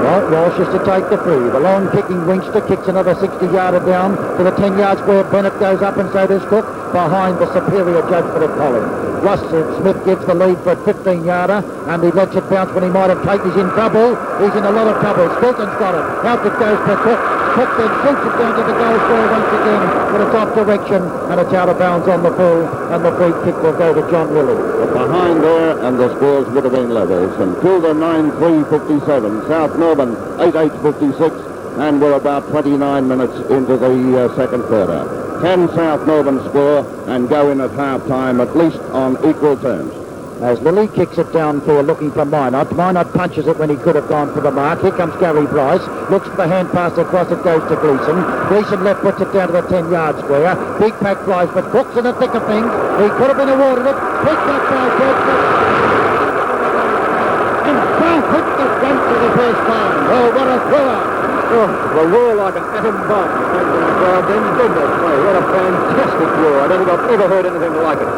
Well, Walsh is to take the free. The long kicking Winkster kicks another 60-yarder down to the 10-yard square. Bennett goes up, and so does Cook behind the superior judgment of Collins. Russell Smith gives the lead for a 15-yarder, and he lets it bounce when he might have taken. He's in trouble. He's in a lot of trouble. Stilton's got it. Out it goes for Cook. Cook then shoots it down to the goal square once again, but it's off direction, and it's out of bounds on the full, and the free kick will go to John Lilly. Behind there, and the scores would have been level. St Kilda 9-3-57, South Melbourne 8-8-56, and we're about 29 minutes into the second quarter. Can South Melbourne score and go in at half-time at least on equal terms? As Lilly kicks it downfield looking for Minot. Minot punches it when he could have gone for the mark. Here comes Gary Bryce. Looks for the hand pass across. It goes to Gleeson. Gleeson left puts it down to the 10-yard square. Big pack flies, but Cook's in the thick of things. He could have been awarded it. Picked up by Bedford. Front for the first time. Oh, what a thriller! Oh, the roar like an atom bomb came from the crowd then, didn't it? Oh, what a fantastic roar. I don't think I've ever heard anything like it.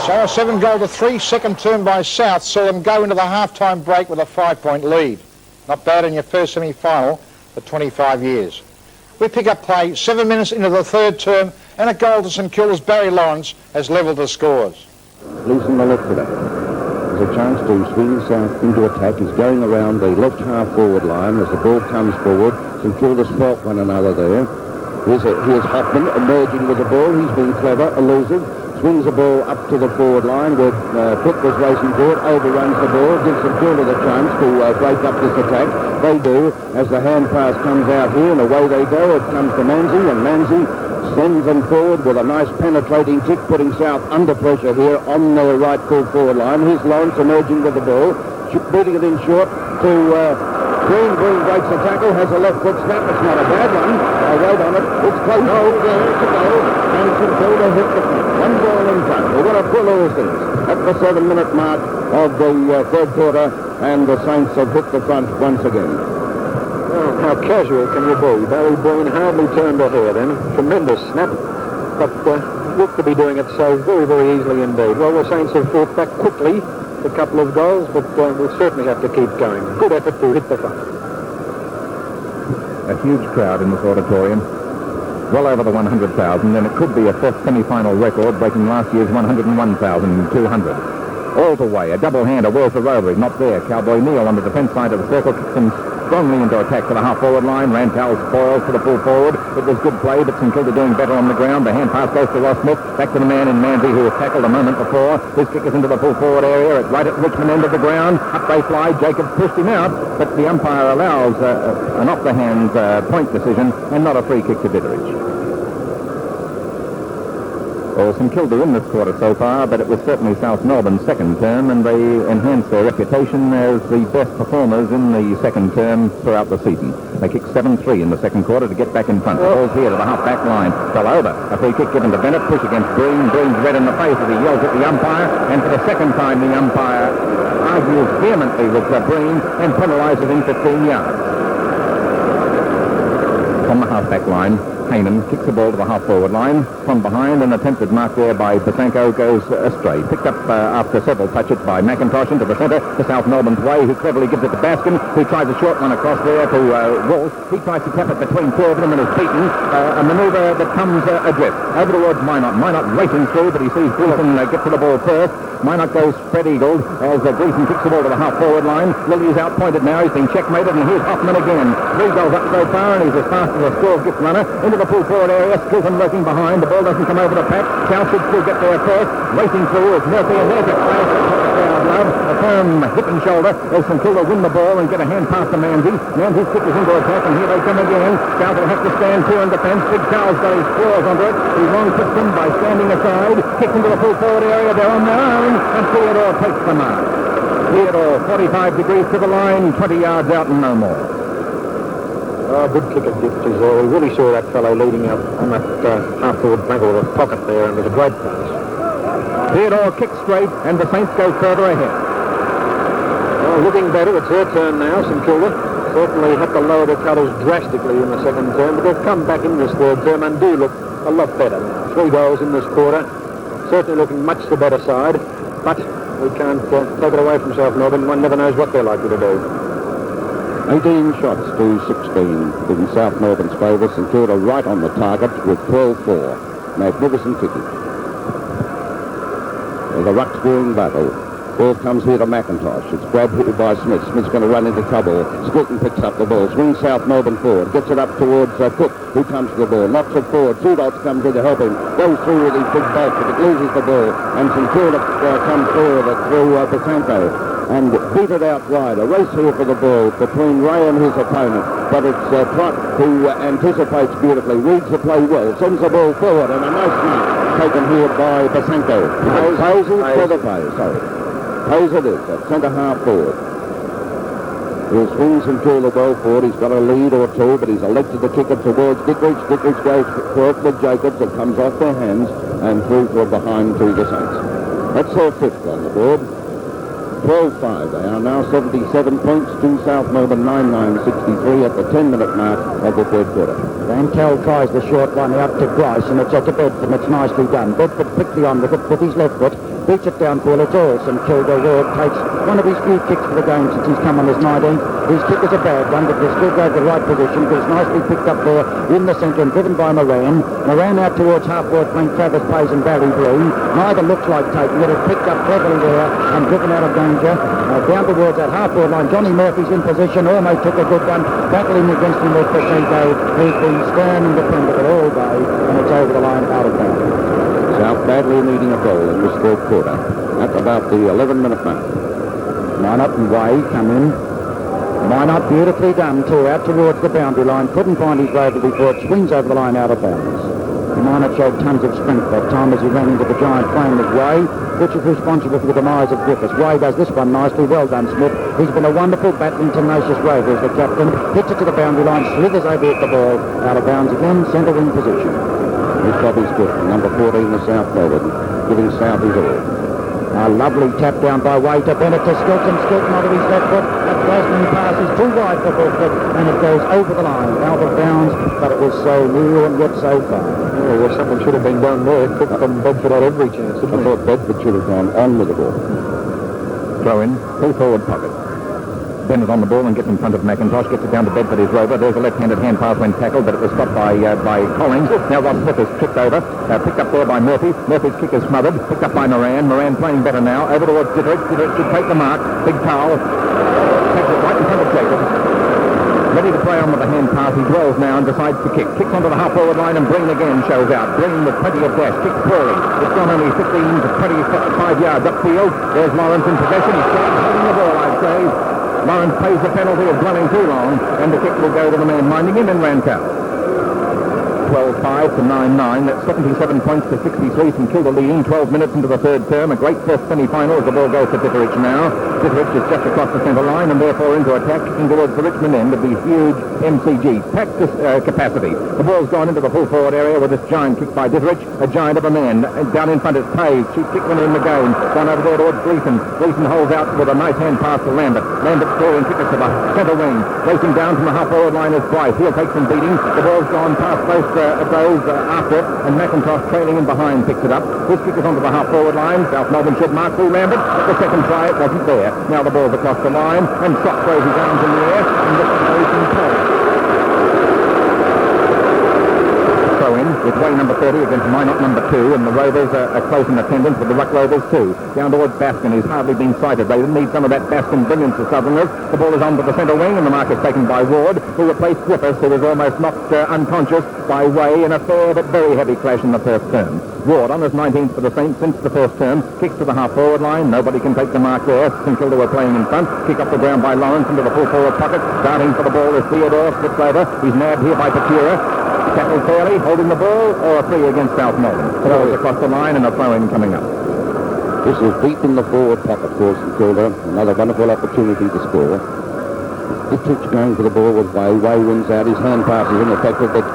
So a 7-3, second term by South, saw them go into the half-time break with a 5-point lead. Not bad in your first semi-final for 25 years. We pick up play 7 minutes into the third term, and a goal to St Kilda's Barry Lawrence has levelled the scores. Loosen the left today. There's a chance to swing South into attack. He's going around the left half forward line as the ball comes forward. St Kilda's fought one another there. Here's Hoffman emerging with the ball. He's been clever, elusive. Swings the ball up to the forward line where Cook was racing for it, overruns the ball, gives St Kilda the chance to break up this attack. They do, as the hand pass comes out here, and away they go. It comes to Manzi, and Manzi sends them forward with a nice penetrating kick, putting South under pressure here on their right full forward line. Here's Lawrence emerging with the ball, beating it in short to Green. Green breaks the tackle, has a left foot snap. It's not a bad one. I'll wait on it. It's close. No, there it's a goal. And St Kilda hit the front. One ball in front. We've got to pull all things at the 7-minute mark of the third quarter, and the Saints have hit the front once again. Oh, how casual can you be? Barry Breen hardly turned off here then. Tremendous snap. But looked to be doing it so very, very easily indeed. Well, the Saints have fought back quickly, a couple of goals, but we'll certainly have to keep going. Good effort to hit the front. A huge crowd in this auditorium. Well over the 100,000, and it could be a fifth semi-final record, breaking last year's 101,200. All the way, a double-hander, Walter Rover, not there. Cowboy Neal on the defence side of the circle, kicks him strongly into attack to the half-forward line. Rantel spoils to the full forward. It was good play, but St Kilda doing better on the ground. The hand pass goes to Ross Smith, back to the man in Manzi who was tackled a moment before. His kick is into the full forward area, right at Richmond end of the ground. Up they fly. Jacobs pushed him out, but the umpire allows an off-the-hands point decision and not a free kick to Ditteridge. Well, St Kilda in this quarter so far, but it was certainly South Melbourne's second term, and they enhanced their reputation as the best performers in the second term throughout the season. They kicked 7-3 in the second quarter to get back in front. The ball's here to the half-back line. Fell over. A free kick given to Bennett. Push against Breen. Breen's red in the face as he yells at the umpire, and for the second time the umpire argues vehemently with Breen and penalises him 15 yards. From the half-back line, Heyman kicks the ball to the half-forward line. From behind, an attempted mark there by Basanko goes astray. Picked up after several touches by McIntosh into the centre, to South Melbourne's way, who cleverly gives it to Baskin, who tries a short one across there to Walsh. He tries to tap it between two of them and is beaten. A manoeuvre that comes adrift. Over towards Minot. Minot racing through, but he sees Gleeson get to the ball first. Minot goes spread-eagled as Gleeson kicks the ball to the half-forward line. Lilly's outpointed now. He's been checkmated, and here's Hoffman again. 3 goals up so far, and he's as fast as a score gift runner into the full forward area. Skilton lurking behind. The ball doesn't come over the patch. South should still get there first. Racing through is Murphy, and there's a flash that the crowd love. A firm hip and shoulder as St Kilda win the ball and get a hand pass to Manzi. Manzi's kick is into attack, and here they come again. South will have to stand 2 in defence. Big Charles got his claws under it. He long kicks him by standing aside. Kicks into the full forward area. They're on their own, and Theodore takes the mark. Theodore, 45 degrees to the line, 20 yards out and no more. Oh, good kick of Ditches there. We really saw that fellow leading up on that half-forward flank with a pocket there, and it was a great pass. Theodore kicks straight, and the Saints go further ahead. Well, looking better. It's their turn now, St Kilda. Certainly had to lower the colours drastically in the second term, but they've come back in this third term and do look a lot better now. 3 goals in this quarter. Certainly looking much the better side, but we can't take it away from South Melbourne. One never knows what they're likely to do. 18 shots to 16 in South Melbourne's favour. St Kilda right on the target with 12-4. Magnificent kicking. The ruck's doing battle. Ball comes here to McIntosh. It's grabbed here by Smith. Smith's going to run into trouble. Skilton picks up the ball. Swings South Melbourne forward. Gets it up towards Cook, who comes to the ball. Knocks it forward. 2 dots comes in to help him. Goes through with his big bulk, but it loses the ball. And St Kilda comes through Basanko and beat it out wide. A race here for the ball between Ray and his opponent. But it's Trott who anticipates beautifully, reads the play well, sends the ball forward, and a nice mark taken here by Basanko. Poses for the play, sorry. Hayes it is, at centre-half forward. He'll swing St Kilda well forward. He's got a lead or 2, but he's elected to kick it towards Ditteridge. Ditteridge goes for it with Jacobs. It comes off their hands and through for behind to the Saints. That's their 5th on the board. 12-5. They are now 77 points to South Melbourne 99-63 at the 10-minute mark of the third quarter. Van Tel tries the short one out to Grice, and it's to Bedford, and it's nicely done. Bedford quickly on with it with his left foot, beats it downfield. It's all St. Kilda. Ward takes one of his few kicks for the game since he's come on his 19th. His kick is a bad one, but they still go to the right position, but it's nicely picked up there in the centre and driven by Moran. Moran out towards half-forward flank, Travis Pays and Barry Bloom. Neither looks like taking it. It's picked up cleverly there and driven out of danger. Down towards that half-forward line. Johnny Murphy's in position, almost took a good one, battling against him with Pasenko, who's been stern and dependable all day, and it's over the line out of bounds. South badly needing a goal in this third quarter at about the 11-minute mark. Minot and Way come in. Minot beautifully done too, out towards the boundary line. Couldn't find his rover before it swings over the line out of bounds. Minot showed tons of strength that time as he ran into the giant frame of Way, which is responsible for the demise of Griffiths. Way does this one nicely. Well done, Smith. He's been a wonderful battling, tenacious rover as the captain. Hits it to the boundary line, slithers over at the ball, out of bounds again, centre wing position. Here's Bobby Swift, number 14 of South Melbourne, giving South his all. A lovely tap down by Way to Bennett to Skelton. Skelton onto his left foot. That Gosling pass is too wide for Bedford, and it goes over the line, out of bounds, but it was so near and yet so far. Oh, well, something should have been done there. Cook from Bedford had every chance, didn't I thought Bedford should have gone on with the ball. Throw in, full forward pocket. Bennett on the ball and gets in front of McIntosh, gets it down to Bedford, his rover. There's a left-handed hand pass when tackled, but it was stopped by Collins. Now Ross Smith is tripped over, picked up there by Murphy. Murphy's kick is smothered, picked up by Moran. Moran playing better now, over towards Ditterich. Ditterich should take the mark. Big towel, takes it right in front of Jacobs. Ready to play on with the hand pass. He dwells now and decides to kick. Kicks onto the half-forward line and Breen again shows out. Breen with plenty of dash. Kicks poorly. It's gone only 15 to 25 yards upfield. There's Lawrence in possession. He's holding the ball, I'd say. Lawrence pays the penalty of dwelling too long, and the kick will go to the man minding him in Rancal. 12-5 to 9-9. That's 77 points to 63. St. Kilda leading 12 minutes into the third term. A great first semi-final as the ball goes to Ditterich now. Ditterich is just across the centre line and therefore into attack, kicking towards the Richmond end of the huge MCG. Packed capacity. The ball's gone into the full forward area with this giant kick by Ditterich. A giant of a man. Down in front is Page. She's kicked one in the game. Gone over there towards Gleeson. Gleeson holds out with a nice hand pass to Lambert. Lambert scoring kickers to the centre wing. Racing down from the half forward line is Bryce. He'll take some beating. The ball's gone past most of those after it, and McIntosh trailing in behind picks it up. His kick is onto the half-forward line. South Melbourne should mark through Lambert. The second try, it wasn't there. Now the ball's across the line, and Scott throws his arms in the air, and this goes in play. Throw in with Way number 30 against Minot number 2, and the Rovers are close in attendance with the Ruck Rovers too. Down towards Baskin, who's hardly been sighted. They need some of that Baskin brilliance, the Southerners. The ball is on to the centre wing, and the mark is taken by Ward, who replaced Griffiths, who was almost knocked unconscious by Way in a fair but very heavy clash in the first term. Ward on his 19th for the Saints since the first term, kicks to the half-forward line. Nobody can take the mark there. St. Kilda were playing in front. Kick up the ground by Lawrence into the full-forward pocket. Darting for the ball is Theodore. Slips over. He's nabbed here by Petira. Tackled fairly, holding the ball, or a free against South Melbourne. Throws across the line and a throw-in coming up. This is deep in the forward pocket for St. Kilda. Another wonderful opportunity to score. Ditterich going for the ball with Way. Way wins out. His hand pass is ineffective, but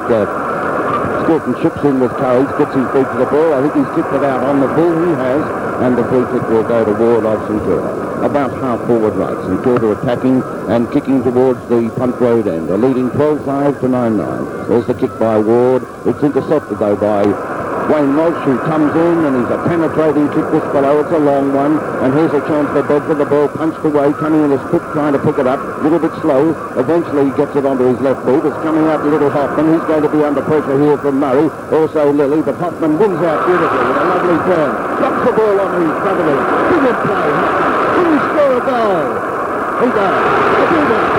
Skelton chips in with courage, gets his feet to the ball. I think he's tipped it out on the full. He has, and the free kick will go to Ward of St. Kilda. About half forward right. St. Kilda attacking and kicking towards the Punt Road end. They're leading 12-5 to 9-9. There's the kick by Ward. It's intercepted though by Wayne Walsh, who comes in, and he's a penetrating kick this below. It's a long one, and here's a chance for Bedford. The ball punched away, coming in his foot, trying to pick it up. A little bit slow. Eventually he gets it onto his left boot. It's coming out to little Hoffman. He's going to be under pressure here from Murray. Also Lilly, but Hoffman wins out beautifully with a lovely turn. Drops the ball on his front of him. Brilliant play, Hoffman. Can he score a goal? He does. A big one.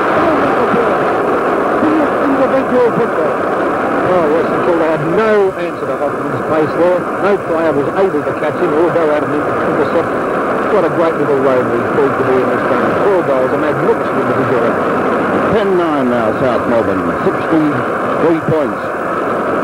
Brilliant individual football. Oh, yes, St. Kilda had no answer to Hoffman's pace there. No player was able to catch him or go out and intercept. What a great little rover he's proved to be in this game. 4 goals, a magnificent individual. 10-9 now, South Melbourne. 63 points.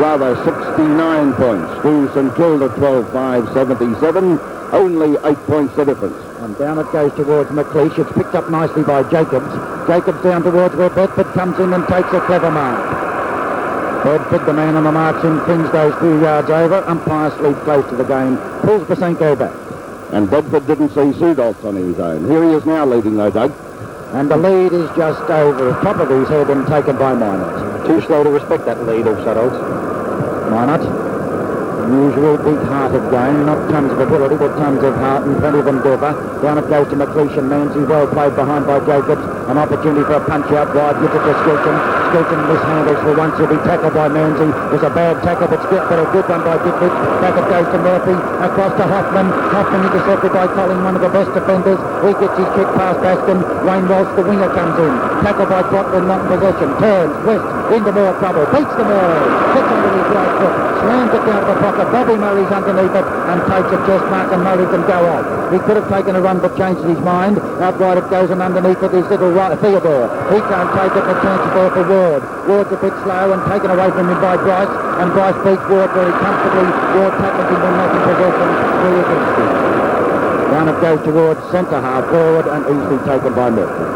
Rather, 69 points. To St. Kilda, 12-5, 77. Only 8 points the difference. And down it goes towards McLeish. It's picked up nicely by Jacobs. Jacobs down towards where Bedford comes in and takes a clever mark. Bedford, the man on the marks in, Fins goes 2 yards over. Umpire sleeps close to the game. Pulls Pasenko back. And Bedford didn't see Sudoltz on his own. Here he is now leading though, Doug. And the lead is just over the top of his head and taken by Minot. Too slow to respect that lead of Sudoltz. Minot. Usual big-hearted game, not tons of ability, but tons of heart and plenty of endeavour. Down it goes to McLeish and Manzi, well played behind by Jacobs. An opportunity for a punch out wide, gives it to Skilton. Skilton mishandles for once, he'll be tackled by Manzi. There's a bad tackle, but a good one by Ditwich. Back it goes to Murphy, across to Hoffman. Hoffman intercepted by Colling, one of the best defenders. He gets his kick past Baskin. Wayne Walsh, the winger, comes in. Tackled by Trotman, not in possession. Turns, West, into more trouble. Beats them all. Gets under his right foot. Slams it down to the pocket. Bobby Murray's underneath it and takes a chest mark, and Murray can go off. He could have taken a run but changed his mind. Outright it goes, and underneath it is little Theodore. He can't take it, the chance is there for Ward. Ward's a bit slow and taken away from him by Bryce, and Bryce beats Ward very comfortably. Ward tackles him when not in possession. Three against him. Down it goes towards centre half forward and easily taken by Murphy.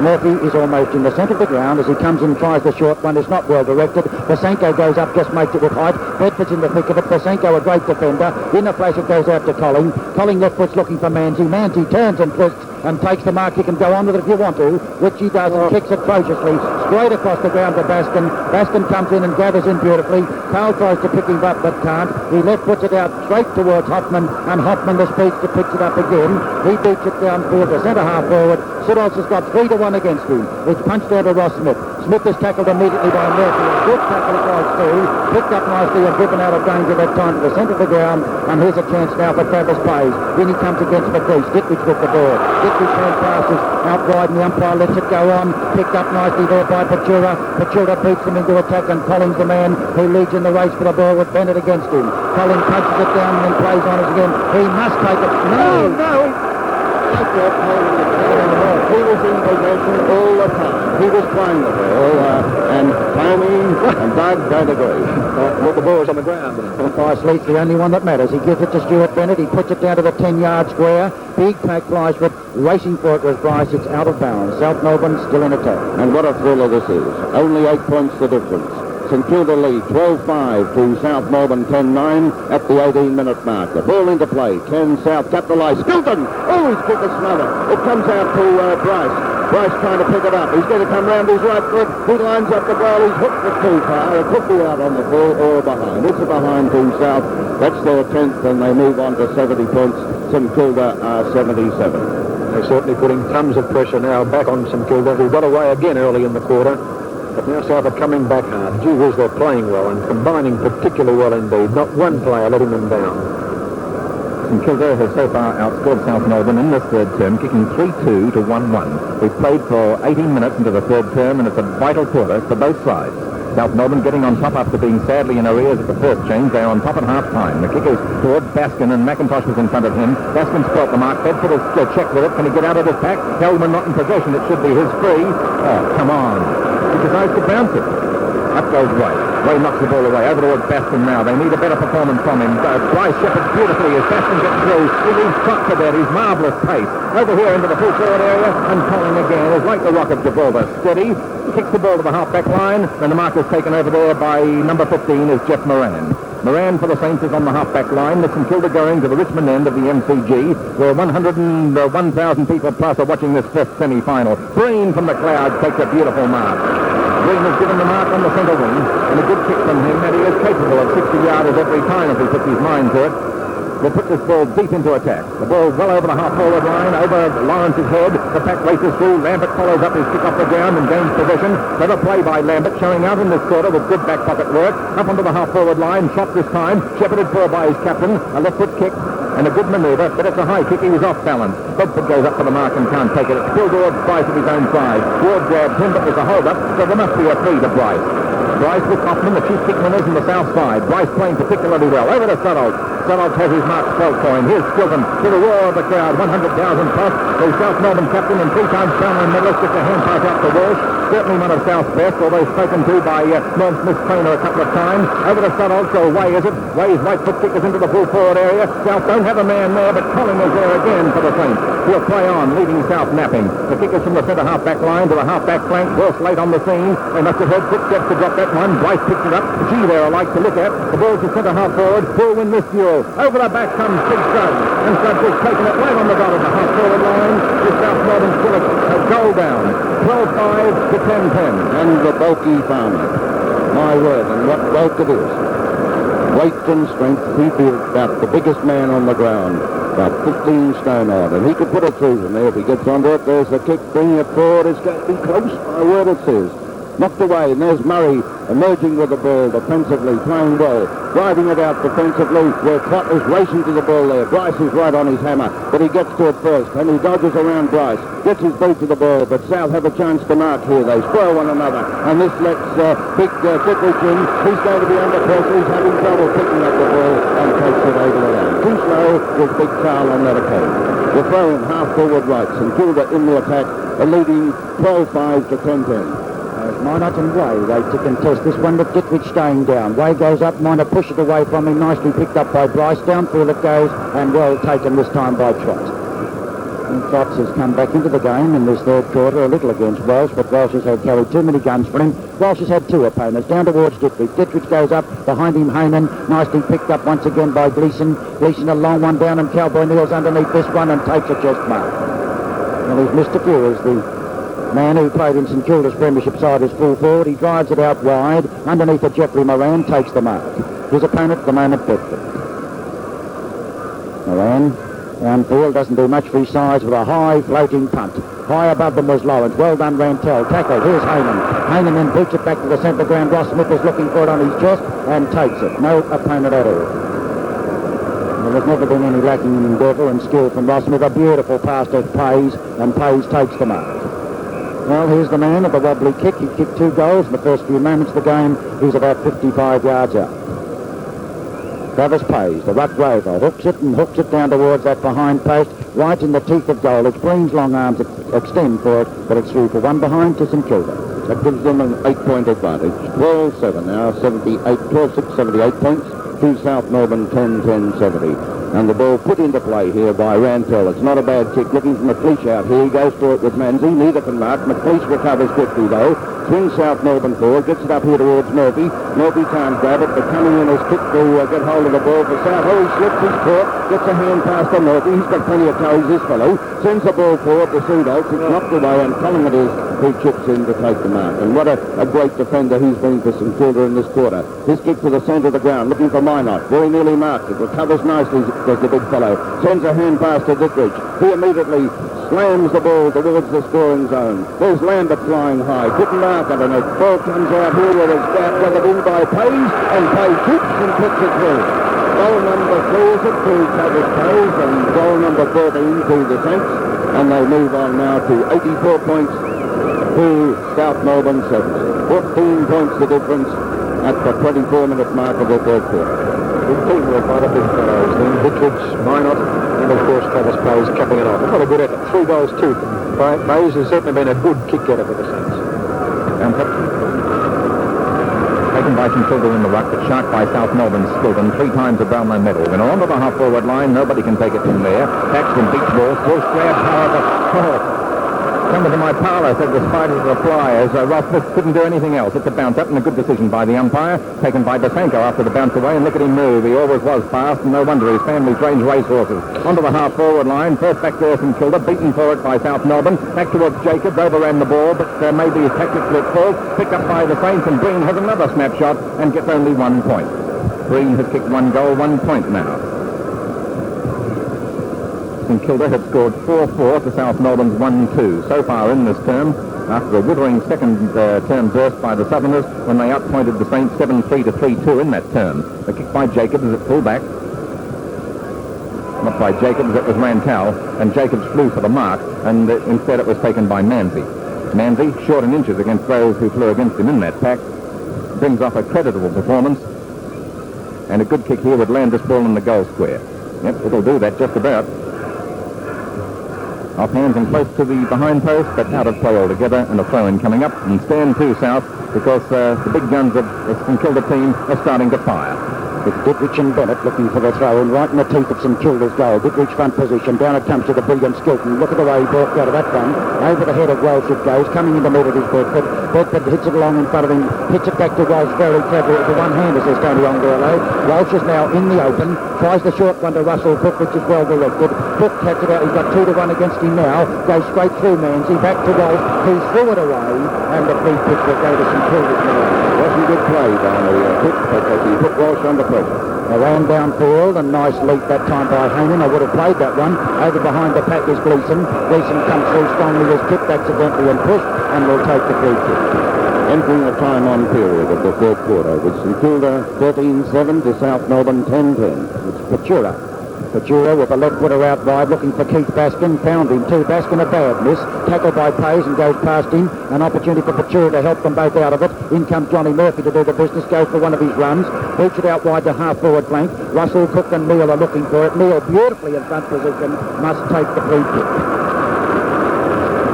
Murphy is almost in the centre of the ground as he comes in and tries the short one. It's not well directed. Vasenko goes up, just makes it with height. Bedford's in the thick of it. Vasenko, a great defender. In a flash it goes out to Colling. Colling left foot's looking for Manzi. Manzi turns and twists and takes the mark. He can go on with it if you want to, which he does, and kicks atrociously straight across the ground to Baskin. Baskin comes in and gathers in beautifully. Carl tries to pick him up but can't. He left puts it out straight towards Hoffman, and Hoffman, the speedster, picks it up again. He beats it downfield to centre half forward. Sudoltz has got 3-1 against him. It's punched out to Ross Smith. Smith is tackled immediately by Murphy. A good tackle it was too. Picked up nicely and driven out of danger that time to the centre of the ground. And here's a chance now for Travis Pays. Then he comes against McLeish. Ditwich with the ball. Ditwich hand passes out wide, and the umpire lets it go on. Picked up nicely there by Pachura. Pachura beats him into attack, and Collins, the man who leads in the race for the ball, with Bennett against him. Collins punches it down and then plays on it again. He must take it. No. He was in possession all the time. He was playing the ball, and Tony and Doug don't agree. Well, the ball is on the ground. Bryce Leach's the only one that matters. He gives it to Stuart Bennett. He puts it down to the 10-yard square. Big pack flies, but racing for it was Bryce. It's out of bounds. South Melbourne still in attack. And what a thriller this is. Only 8 points the difference. St.Kilda lead 12-5 to South Melbourne 10-9 at the 18-minute mark. The ball into play. 10 South capitalised. Skilton! Oh, he's kicked a smother. It comes out to Bryce. Bryce trying to pick it up. He's going to come round his right foot. He lines up the ball. He's hooked it too far. It could be out on the full or behind. It's a behind to South. That's their 10th, and they move on to 70 points. St Kilda are 77. They're certainly putting tons of pressure now back on St Kilda, who got away again early in the quarter. But now South are coming back hard. Gee whiz, they're playing well and combining particularly well indeed. Not one player letting them down. St Kilda has so far outscored South Melbourne in this third term, kicking 3-2 to 1-1. We've played for 18 minutes into the third term, and it's a vital quarter for both sides. South Melbourne getting on top after being sadly in arrears at the first change. They're on top at half-time. The kick is towards Baskin, and McIntosh was in front of him. Baskin's felt the mark. Bedford has checked with it. Can he get out of his pack? Hellman not in possession. It should be his free. Oh, come on. He decides to bounce it. Up goes Way. Way knocks the ball away. Over towards Baskin now. They need a better performance from him. Bryce shepherds beautifully as Baskin gets through. He leaves Trot to that. He's marvellous pace. Over here into the full forward area, and Colling again is like the rocket Gibraltar. Steady. Kicks the ball to the half-back line, and the mark is taken over there by number 15 is Jeff Moran. Moran for the Saints is on the half-back line. The St Kilda going to the Richmond end of the MCG, where 101,000 people plus are watching this fifth semi-final. Green from the clouds takes a beautiful mark. Green has given the mark on the centre wing, and a good kick from him, and he is capable of 60-yarders every time if he puts his mind to it. Will put this ball deep into attack. The ball well over the half-forward line, over Lawrence's head. The pack races through. Lambert follows up his kick off the ground and gains possession. Clever play by Lambert, showing out in this quarter with good back pocket work. Up onto the half-forward line, shot this time. Shepherded for by his captain. A left-foot kick and a good manoeuvre, but it's a high kick. He was off balance. Bedford goes up for the mark and can't take it. It's still towards Bryce at his own side. Ward grabs him, but there's a hold-up, so there must be a free to Bryce. Bryce with Hoffman, the chief kick winners in the south side. Bryce playing particularly well. Over to Sudoltz. Sudoltz has his mark spelled for him. Here's Skilton to the roar of the crowd. 100,000 plus. The South Melbourne captain and 3-time Brownlow medalist gets a hand pass out to Walsh. Certainly one of South's best, although spoken to by Norm Smith's trainer a couple of times. Over to Sudoltz, so Way is it. Way's right foot kick is into the full forward area. South don't have a man there, but Colling is there again for the Saints. He'll play on, leaving South napping. The kick is from the centre half-back line to the half-back flank. Walsh late on the scene. They must have heard footsteps to drop that one. Bryce picks it up. Gee, they're alike to look at. The ball's to centre half forward. Who'll win this duel? ball. Over the back comes Big Strode. And Strode taking it right on the goal of the half-forward line. The South Melbourne still a goal down. 12-5 to 10-10. And the bulky farmer. My word, and what bulk it is. Weight and strength, he feels about the biggest man on the ground. About 15 stone odd, and he could put it through from there if he gets onto it. There's the kick, bringing it forward. It's going to be close. My word, it says. Knocked away, and there's Murray emerging with the ball defensively, playing well, driving it out defensively, where Trott is racing to the ball there. Bryce is right on his hammer, but he gets to it first, and he dodges around Bryce, gets his boot to the ball, but South have a chance to mark here. They spoil one another, and this lets Big Kittredge in. He's going to be under pressure. He's having trouble picking up the ball and takes it over the line. Too slow with Big Carl on that occasion. The throw in half-forward right, St.Kilda in the attack, leading 12-5 to 10-10. Minot and Way wait to contest this one with Kittredge staying down. Way goes up, Minot pushes away from him, nicely picked up by Bryce. Downfield it goes, and well taken this time by Trott. And Trott has come back into the game in this third quarter, a little against Walsh, but Walsh has had carried too many guns for him. Walsh has had two opponents, down towards Kittredge. Kittredge goes up, behind him Heyman, nicely picked up once again by Gleeson. Gleeson a long one down, and Cowboy kneels underneath this one and takes a chest mark. Well, he's Mr. Few as the man who played in St Kilda's premiership side is full forward. He drives it out wide. Underneath it, Jeffrey Moran takes the mark. His opponent at the moment, Bedford. Moran, downfield, doesn't do much for his size with a high floating punt. High above them was Lawrence. Well done, Rantel. Tackle. Here's Heyman. Heyman then boots it back to the centre ground. Ross Smith is looking for it on his chest and takes it. No opponent at all. Well, there's never been any lacking in endeavour and skill from Ross Smith. A beautiful pass to Pays, and Pays takes the mark. Well, here's the man of the wobbly kick. He kicked 2 goals in the first few moments of the game. He's about 55 yards out. Travis Pays, the ruck rover, hooks it down towards that behind post, right in the teeth of goal. It's Breen's long arms extend for it, but it's through for one behind to St Kilda. That gives them an 8-point advantage. 12-7 now, 12-6, 78 points to South Melbourne, 10-10-70. And the ball put into play here by Rantel. It's not a bad kick. Looking for McLeish out here. He goes for it with Manzi. Neither can mark. McLeish recovers quickly though. Swings South Melbourne forward. Gets it up here towards Murphy. Murphy can't grab it, but coming in is Kick to get hold of the ball for South. Oh, he slips his foot. Gets a hand pass to Murphy. He's got plenty of toes, this fellow. Sends the ball forward to Sudolph. It's knocked away, and Collingwood is who chips in to take the mark. And what a great defender he's been for St Kilda in this quarter. His kick to the centre of the ground, looking for Minot. Very nearly marked. It recovers nicely, does the big fellow. Sends a hand pass to Kittredge. He immediately slams the ball towards the scoring zone. There's Lambert flying high. Couldn't mark underneath. Ball comes out here with his gathered in by Pays, and Pays shoots and puts it through. Goal number 3 is it to Travis Pays, and goal number 14 to the Saints. And they move on now to 84 points to South Melbourne 70. 14 points the difference at the 24-minute mark of the third quarter. Good teamwork by the big fellows. Then Kittredge, Minot, and of course Travis Pays capping it off. What a good effort. 3 goals too from Pays. Has certainly been a good kick getter for the Saints. Taken by St Kilda in the ruck, but shark by South Melbourne Skilton 3 times a Brownlow medal. When onto the half-forward line, nobody can take it from there. Paxton beats ball, close grab, however. Somebody in my parlour said the spiders were flyers. Ross Smith couldn't do anything else. It's a bounce up and a good decision by the umpire, taken by Basanko after the bounce away, and look at him move. He always was fast, and no wonder his family trains racehorses. Onto the half-forward line, first back there from Kilda, beaten for it by South Melbourne. Back towards Jacobs, overran the ball, but maybe his tactically at fault. Picked up by the Saints, and Breen has another snapshot and gets only 1 point. Breen has kicked 1 goal, 1 point now. St Kilda had scored 4-4 to South Melbourne's 1-2 so far in this term, after a withering second term burst by the Southerners when they outpointed the Saints 7-3 to 3-2 in that term. The kick by Jacobs is at full back. Not by Jacobs, it was Rantel, and Jacobs flew for the mark, and instead it was taken by Manzi. Manzi, short in inches against those who flew against him in that pack, brings off a creditable performance, and a good kick here would land this ball in the goal square. Yep, it'll do that just about. Off hands and close to the behind post, but out of play altogether, and a throw-in coming up, and stand to South, because the big guns of the St Kilda team are starting to fire. It's Dittrich and Bennett looking for the throw in right in the teeth of St Kilda's goal. Dittrich front position. Down it comes to the brilliant Skilton. Look at the way he walked out of that one. Over the head of Welsh it goes. Coming into mid of his Bedford. Bedford hits it along in front of him. Hits it back to Welsh very cleverly. It's a one-hander, says Tony Ongolo. Welsh is now in the open. Tries the short one to Russell Cook, which is well directed. Cook cuts it out. He's got 2 to 1 against him now. Goes straight through Manzi. Back to Welsh. He threw it away. And the free pitch will go to St Kilda's now. Wasn't good play down the pitch, but he put Walsh under pressure. Around downfield, a nice leap that time by Heyman. I would have played that one. Over behind the pack is Gleeson. Gleeson comes through strongly, was tipped accidentally and pushed, and will take the free kick. Entering the time-on period of the third quarter with St Kilda 13-7 to South Melbourne 10-10. It's Pachura. Pachura with the left footer out wide, looking for Keith Baskin. Found him too. Baskin a bad miss. Tackled by Pays and goes past him. An opportunity for Pachura to help them both out of it. In comes Johnny Murphy to do the business. Goes for one of his runs. Boots it out wide to half-forward flank. Russell, Cook and Neal are looking for it. Neal beautifully in front position. Must take the free kick.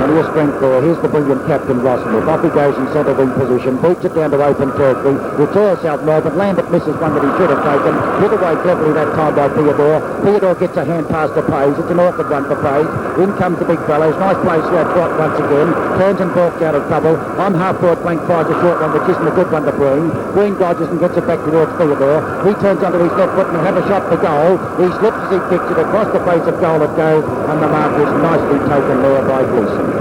Plenty of strength there. Here's the brilliant captain, Rossmore. Off he goes in centre wing position. Boots it down to open territory. Returns South Melbourne. Lambert misses one that he should have taken. Hit away cleverly that time by Theodore. Theodore gets a hand pass to Pays. It's an awkward one for Pays. In comes the big fellows. Nice play, slap trot once again. Turns and balks out of trouble. On half-forward flank fires a short one, which isn't a good one to Breen. Breen dodges and gets it back towards Theodore. He turns onto his left foot and have a shot for goal. He slips as he kicks it across the face of goal it goes, and the mark is nicely taken there by Gleeson.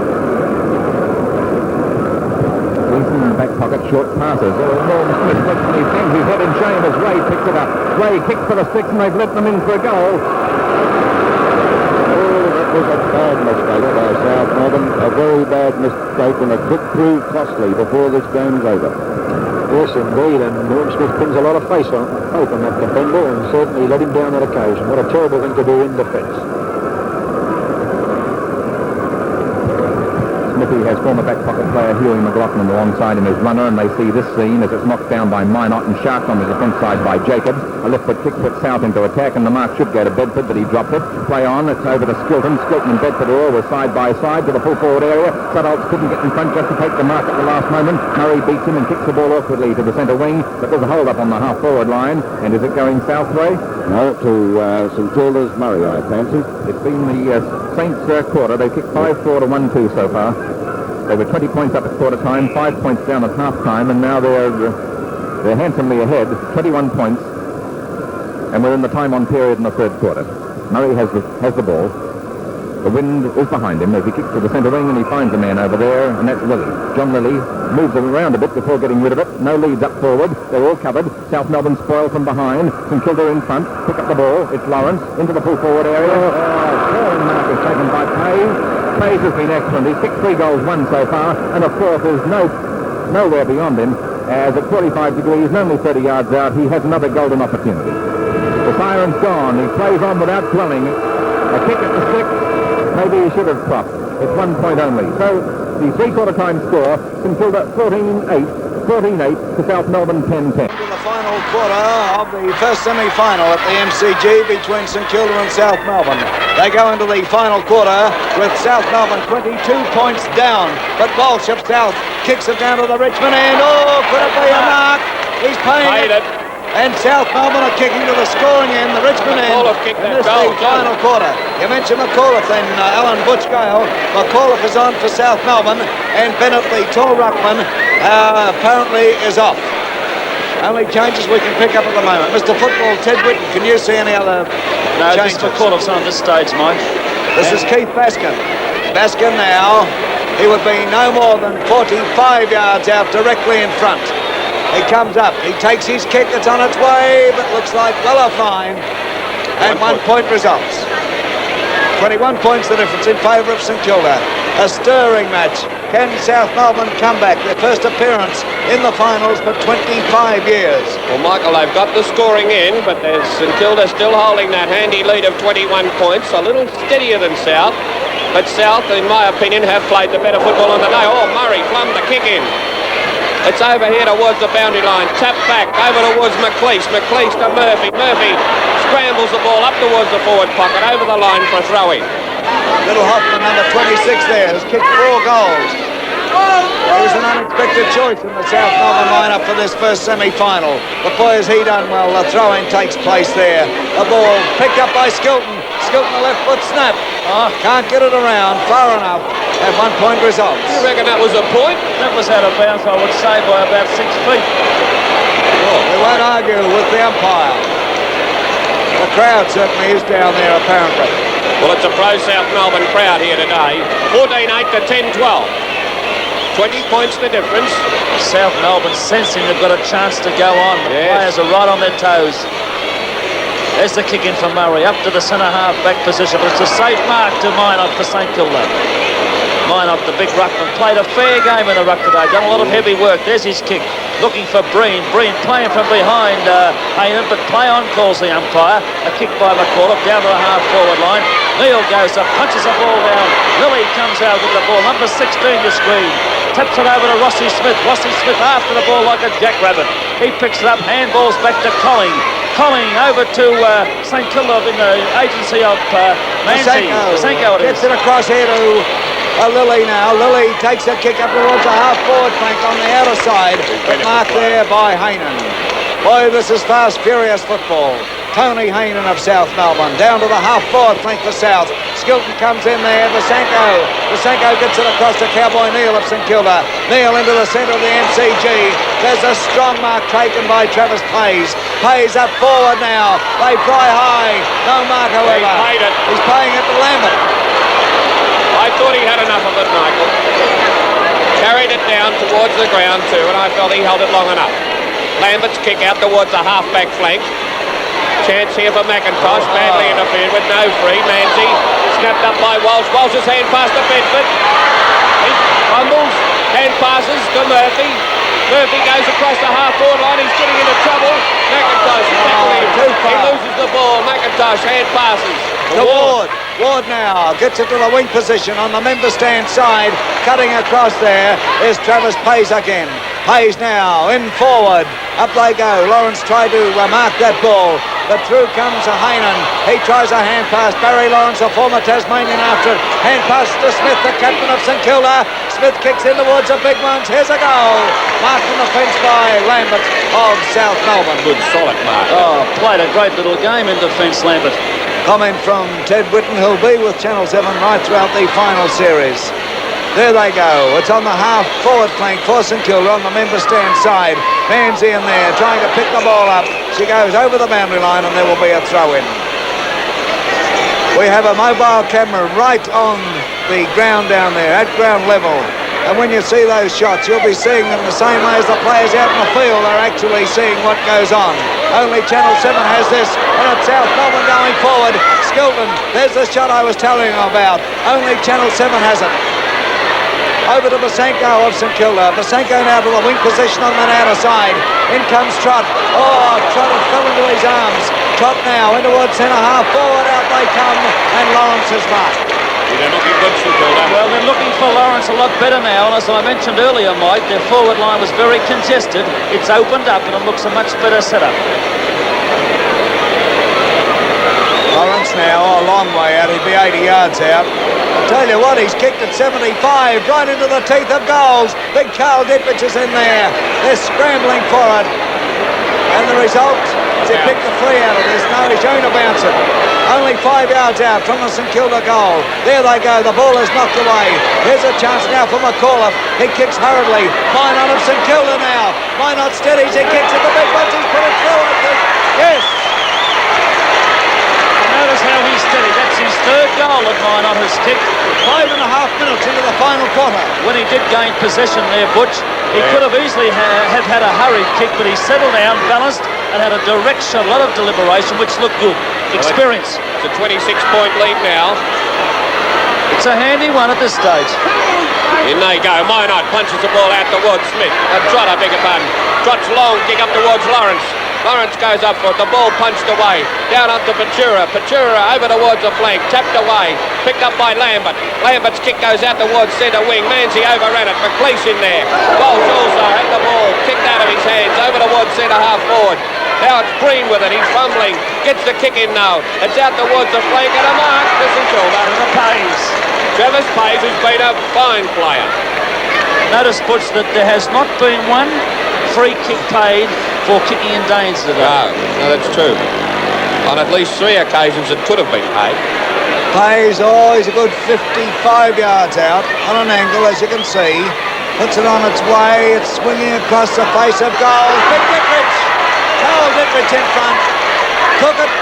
Back pocket short passes. Norman Smith literally hangs his head in shame as Ray picks it up. Ray kicks for the six and they've let them in for a goal. Oh, that was a bad mistake by South Melbourne. A very bad mistake, and it could prove costly before this game's over. Yes, indeed, and Norm Smith pins a lot of faith on that defender and certainly let him down that occasion. What a terrible thing to do in defence. Smithy has former back pocket player Huey McLaughlin alongside him as runner, and they see this scene as it's knocked down by Minot and sharked on the defence side by Jacobs. A left foot kick puts South into attack, and the mark should go to Bedford, but he dropped it. Play on, it's over to Skilton. Skilton and Bedford all were side by side to the full forward area. Sudolph couldn't get in front just to take the mark at the last moment. Murray beats him and kicks the ball awkwardly to the centre wing, but there's a hold up on the half forward line. And is it going south way? No, to St Kilda's Murray, I fancy. It's been the Saints' quarter. They've kicked 5-4 to 1-2 so far. They were 20 points up at quarter time, 5 points down at half time, and now they're handsomely ahead, 21 points, and we're in the time-on period in the third quarter. Murray has the ball. The wind is behind him as he kicks to the centre wing, and he finds a man over there, and that's Lilly. John Lilly moves him around a bit before getting rid of it. No leads up forward. They're all covered. South Melbourne spoiled from behind. St Kilda in front. Pick up the ball. It's Lawrence into the full forward area. Scoring mark is taken by Pays. Pays has been excellent. He's kicked 3 goals, 1 so far, and of course there's nowhere beyond him, as at 45 degrees and only 30 yards out, he has another golden opportunity. The siren's gone. He plays on without dwelling. A kick at the stick. Maybe he should have propped. It's 1 point only. So the three-quarter time score, St Kilda 14-8 to South Melbourne 10-10. The final quarter of the first semi-final at the MCG between St Kilda and South Melbourne. They go into the final quarter with South Melbourne 22 points down, but Walsh of South kicks it down to the Richmond end. Oh, could it be a mark? He's paying it. And South Melbourne are kicking to the scoring end, the Richmond end. And this is the final quarter. You mentioned McAuliffe then, Alan Butch-Gale. McAuliffe is on for South Melbourne, and Bennett, the tall ruckman, apparently is off. Only changes we can pick up at the moment. Mr. Football, Ted Whitten, can you see any other changes? Just McAuliffe's on this stage, Mike. This is Keith Baskin. Baskin now, he would be no more than 45 yards out directly in front. He comes up, he takes his kick, it's on its way, but looks like well offline. And 1 point results. 21 points the difference in favour of St Kilda. A stirring match. Can South Melbourne come back? Their first appearance in the finals for 25 years. Well, Michael, they've got the scoring in, but there's St Kilda still holding that handy lead of 21 points, a little steadier than South. But South, in my opinion, have played the better football on the day. Oh, Murray plumbed the kick in. It's over here towards the boundary line. Tap back over towards McLeish. McLeish to Murphy. Murphy scrambles the ball up towards the forward pocket, over the line for a throw-in. Little Hoffman, number 26 there, has kicked 4 goals. There was an unexpected choice in the South Melbourne lineup for this first semi-final. The boys, he done well. The throw-in takes place there. The ball picked up by Skilton. Skilton, the left foot snap. Can't get it around far enough. At 1 point results. You reckon that was a point? That was out of bounds, I would say, by about 6 feet. We won't argue with the umpire. The crowd certainly is down there, apparently. Well, it's a pro-South Melbourne crowd here today. 14-8 to 10-12. 20 points the difference. South Melbourne sensing they've got a chance to go on. The players are right on their toes. There's the kick in for Murray, up to the centre-half back position, but it's a safe mark to Minot for St. Kilda. Minot, the big ruckman, played a fair game in the ruck today, done a lot of heavy work. There's his kick, looking for Breen. Breen playing from behind Hayden, but play on calls the umpire. A kick by McAuliffe down to the half-forward line. Neil goes up, punches the ball down. Lilly comes out with the ball, number 16 to screen. Taps it over to Rossi Smith. Rossi Smith after the ball like a jackrabbit. He picks it up, handballs back to Colling. Colling over to St. Kilda in the agency of Manzi. Masenko it is. Gets it across here to Lilly now. Lilly takes a kick up towards the half-forward flank on the outer side, but marked there by Hainan. Boy, this is fast, furious football. Tony Hainan of South Melbourne down to the half-forward flank for South. Skilton comes in there. Masenko gets it across to Cowboy Neal of St. Kilda. Neal into the centre of the MCG. There's a strong mark taken by Travis Pays. Pays up forward now. They fly high. No mark, however. He's paying it to Lambert. I thought he had enough of it, Michael. Carried it down towards the ground too, and I felt he held it long enough. Lambert's kick out towards the half-back flank. Chance here for McIntosh, badly interfered with, no free. Manzi snapped up by Walsh. Walsh's hand pass to Bedford. He fumbles, hand passes to Murphy. Murphy goes across the half-forward line. He's getting into trouble. McIntosh tackling him. He loses the ball. McIntosh hand passes. To Ward. Ward now gets it to the wing position on the member stand side. Cutting across there is Travis Pays again. Pays now in forward. Up they go. Lawrence tried to mark that ball, but through comes Hainan. He tries a hand pass. Barry Lawrence, a former Tasmanian, after it. Hand pass to Smith, the captain of St. Kilda. Smith kicks in towards the big ones. Here's a goal. Marked from the fence by Lambert of South Melbourne. Good solid mark. Oh, played a great little game in defence, Lambert. Comment from Ted Whitten, who'll be with Channel 7 right throughout the final series. There they go. It's on the half-forward flank for St. Kilda on the member stand side. Manzi in there trying to pick the ball up. She goes over the boundary line and there will be a throw-in. We have a mobile camera right on the ground down there at ground level. And when you see those shots, you'll be seeing them the same way as the players out in the field are actually seeing what goes on. Only Channel 7 has this, and it's South Melbourne going forward. Skilton, there's the shot I was telling you about. Only Channel 7 has it. Over to Masenko of St. Kilda. Masenko now to the wing position on that outer side. In comes Trott. Oh, Trott has fell into his arms. Trott now in towards centre half forward. Out they come, and Lawrence has marked. They're looking good, St. Kilda. Well, they're looking for Lawrence a lot better now, and as I mentioned earlier, Mike, their forward line was very congested. It's opened up, and it looks a much better setup. Lawrence now a long way out. He'd be 80 yards out. I tell you what, he's kicked at 75, right into the teeth of goals. Big Carl Ditwich is in there. They're scrambling for it. And the result is he picked the free out of this. No, he's going to bounce it. Only 5 yards out from the St. Kilda goal. There they go. The ball is knocked away. Here's a chance now for McAuliffe. He kicks hurriedly. Minot of St. Kilda now. Minot steadies. He kicks at the big ones. He's put it through, I think. Yes. Notice how he's steady. That's his third goal that Minot has kicked. 5.5 minutes into the final quarter. When he did gain possession there, Butch, he could have easily have had a hurried kick, but he settled down, balanced, and had a direct shot, a lot of deliberation, which looked good. Experience. It's a 26-point lead now. It's a handy one at this stage. In they go. Minot punches the ball out towards Smith. Trott, I beg your pardon. Trott's long kick up towards Lawrence. Lawrence goes up for it. The ball punched away. Down onto Patura. Patura over towards the flank. Tapped away. Picked up by Lambert. Lambert's kick goes out towards centre wing. Manzi overran it. McLeish in there. Walsh also had the ball kicked out of his hands. Over towards centre half forward. Now it's Breen with it. He's fumbling. Gets the kick in now. It's out towards the flank and a mark. This is Kilda. The Pays. Travis Pays has been a fine player. Notice, Butch, that there has not been one free kick paid for kicking in danger today. No, that's true. On at least 3 occasions it could have been paid. Pays, he's a good 55 yards out on an angle, as you can see. Puts it on its way, it's swinging across the face of goal. Big Dittrich! Carl Dittrich in front. Took it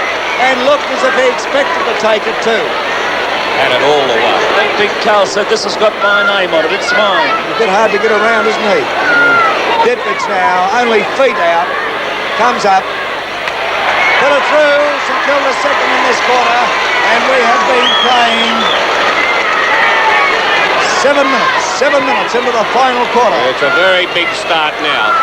and looked as if he expected to take it too. Had it all the way. I think Big Carl said, this has got my name on it, it's mine. A bit hard to get around, isn't he? Dittrich now, only feet out, comes up. Put it through, St Kilda second in this quarter, and we have been playing 7 minutes into the final quarter. It's a very big start now.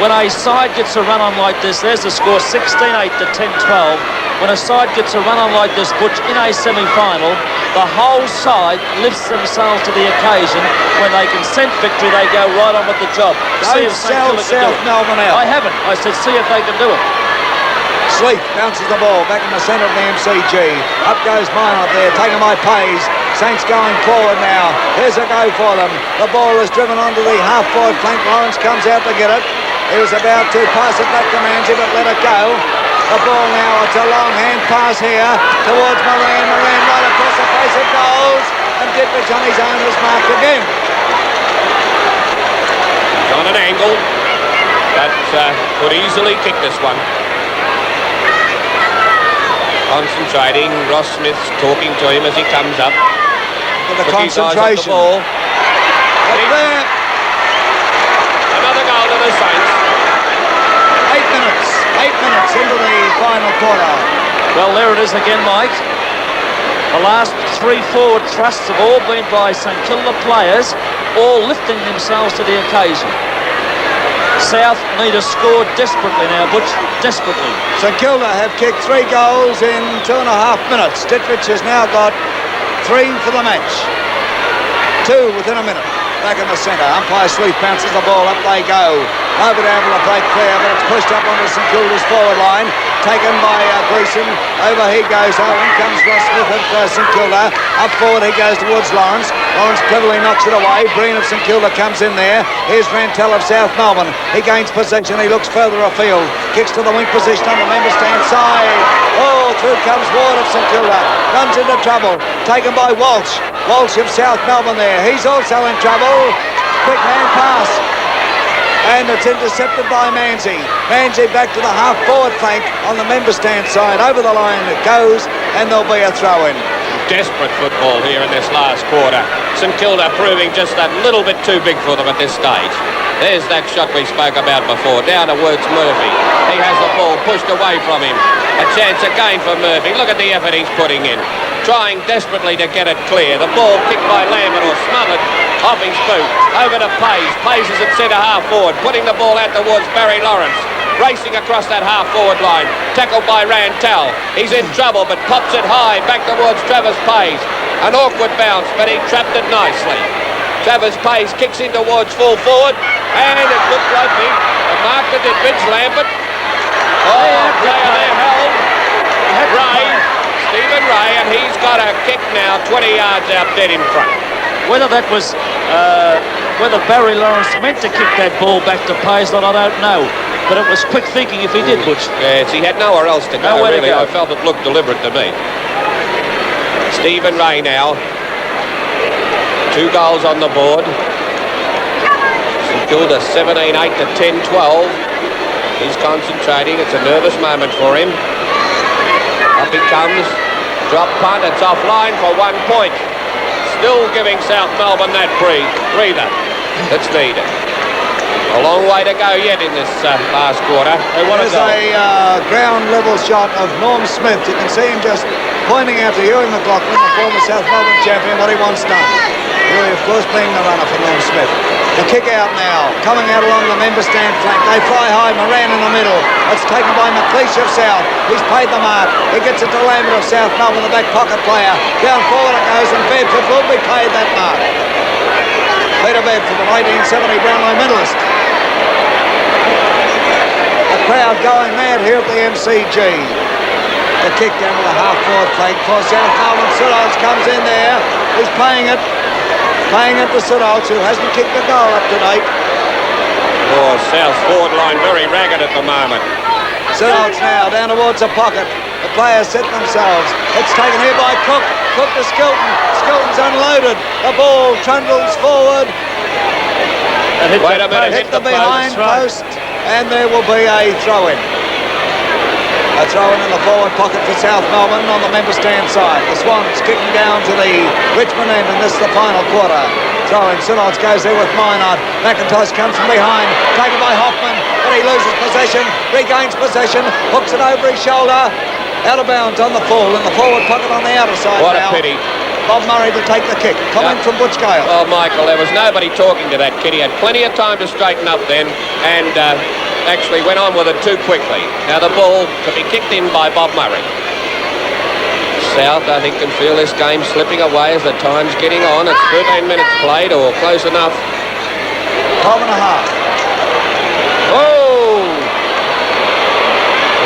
When a side gets a run on like this, there's the score, 16-8 to 10-12. When a side gets a run on like this, Butch, in a semi-final, the whole side lifts themselves to the occasion. When they can scent victory, they go right on with the job. Don't sell South Melbourne out. I haven't. I said, see if they can do it. Sleep bounces the ball back in the centre of the MCG. Up goes Minot there, taken by Pays. Saints going forward now. Here's a go for them. The ball is driven onto the half-forward flank. Lawrence comes out to get it. He was about to pass it back to Manzi, but let it go. The ball now, it's a long hand pass here towards Moran. Moran right across the face of goals. And Dittrich on his own was marked again. He's on an angle, but could easily kick this one. Concentrating, Ross Smith's talking to him as he comes up. With the concentration. The ball. There. Another goal to the Saints. 8 minutes into the final quarter. Well, there it is again, Mike. The last 3 forward thrusts have all been by St Kilda players, all lifting themselves to the occasion. South need a score desperately now, Butch, desperately. St Kilda have kicked 3 goals in 2.5 minutes. Dittrich has now got 3 for the match. 2 within a minute. Back in the centre. Umpire Sleeth bounces the ball. Up they go. Nobody able to break clear, but it's pushed up onto St Kilda's forward line. Taken by Gleeson. Over he goes. Oh, in comes Ross Smith of St Kilda. Up forward he goes towards Lawrence. Lawrence cleverly knocks it away. Breen of St Kilda comes in there. Here's Rantel of South Melbourne. He gains possession. He looks further afield. Kicks to the wing position on the member stand side. Oh, through comes Ward of St Kilda. Runs into trouble. Taken by Walsh. Walsh of South Melbourne there. He's also in trouble. Quick hand pass. And it's intercepted by Manzi. Manzi back to the half-forward flank on the member stand side. Over the line it goes, and there'll be a throw-in. Desperate football here in this last quarter. St Kilda proving just a little bit too big for them at this stage. There's that shot we spoke about before, down towards Murphy. He has the ball pushed away from him. A chance again for Murphy. Look at the effort he's putting in. Trying desperately to get it clear. The ball kicked by Lambert or smothered off his boot. Over to Pays. Pays is at centre half forward. Putting the ball out towards Barry Lawrence. Racing across that half forward line. Tackled by Rantel. He's in trouble but pops it high back towards Travis Pays. An awkward bounce but he trapped it nicely. Travis Pays kicks in towards full forward. And it looked like the mark that did Vince Lambert. Player there held. Ray. Stephen Ray, and he's got a kick now 20 yards out dead in front. Whether that was, whether Barry Lawrence meant to kick that ball back to Pays, I don't know. But it was quick thinking if he did, Butch. Yes, he had nowhere else to go, Nowhere really. to go. I felt it looked deliberate to me. Stephen Ray now. 2 goals on the board. St Kilda 17-8 to 10-12. He's concentrating. It's a nervous moment for him. Up he comes. Drop punt. It's offline for 1 point. Still giving South Melbourne that breather that's needed. A long way to go yet in this last quarter. They want to There's go. a ground level shot of Norm Smith. You can see him just pointing out to Ewan McLaughlin, the former South Melbourne champion, what he wants done. Ewan, of course, being the runner for Norm Smith. The kick out now, coming out along the member stand flank. They fly high, Moran in the middle. It's taken by McLeish of South. He's paid the mark. He gets it to Lambert of South Melbourne, the back pocket player. Down forward it goes, and Bedford will be paid that mark. Peter Bedford, the 1970 Brownlow medalist. The crowd going mad here at the MCG. The kick down to the half-forward flank for South Melbourne. Siddons comes in there. He's paying it. Playing it to Sidolts, who hasn't kicked a goal up to date. Oh, South's forward line very ragged at the moment. Sidolts now down towards the pocket. The players set themselves. It's taken here by Cook. Cook to Skilton. Skilton's unloaded. The ball trundles forward. Wait a minute, Hit the behind post, and there will be a throw-in. A throw-in in the forward pocket for South Melbourne on the member stand side. The Swans kicking down to the Richmond end, and this is the final quarter. Throw-in, Sidolts goes there with Minot. McIntosh comes from behind, taken by Hoffman, but he loses possession, regains possession, hooks it over his shoulder. Out of bounds on the full, in the forward pocket on the outer side What now. a pity. Bob Murray to take the kick. Comment from Butch Gale. Well, Michael, there was nobody talking to that kid. He had plenty of time to straighten up then, and actually went on with it too quickly. Now the ball could be kicked in by Bob Murray. South, I think, can feel this game slipping away as the time's getting on. It's 13 minutes played, or close enough. 12 and a half. Oh!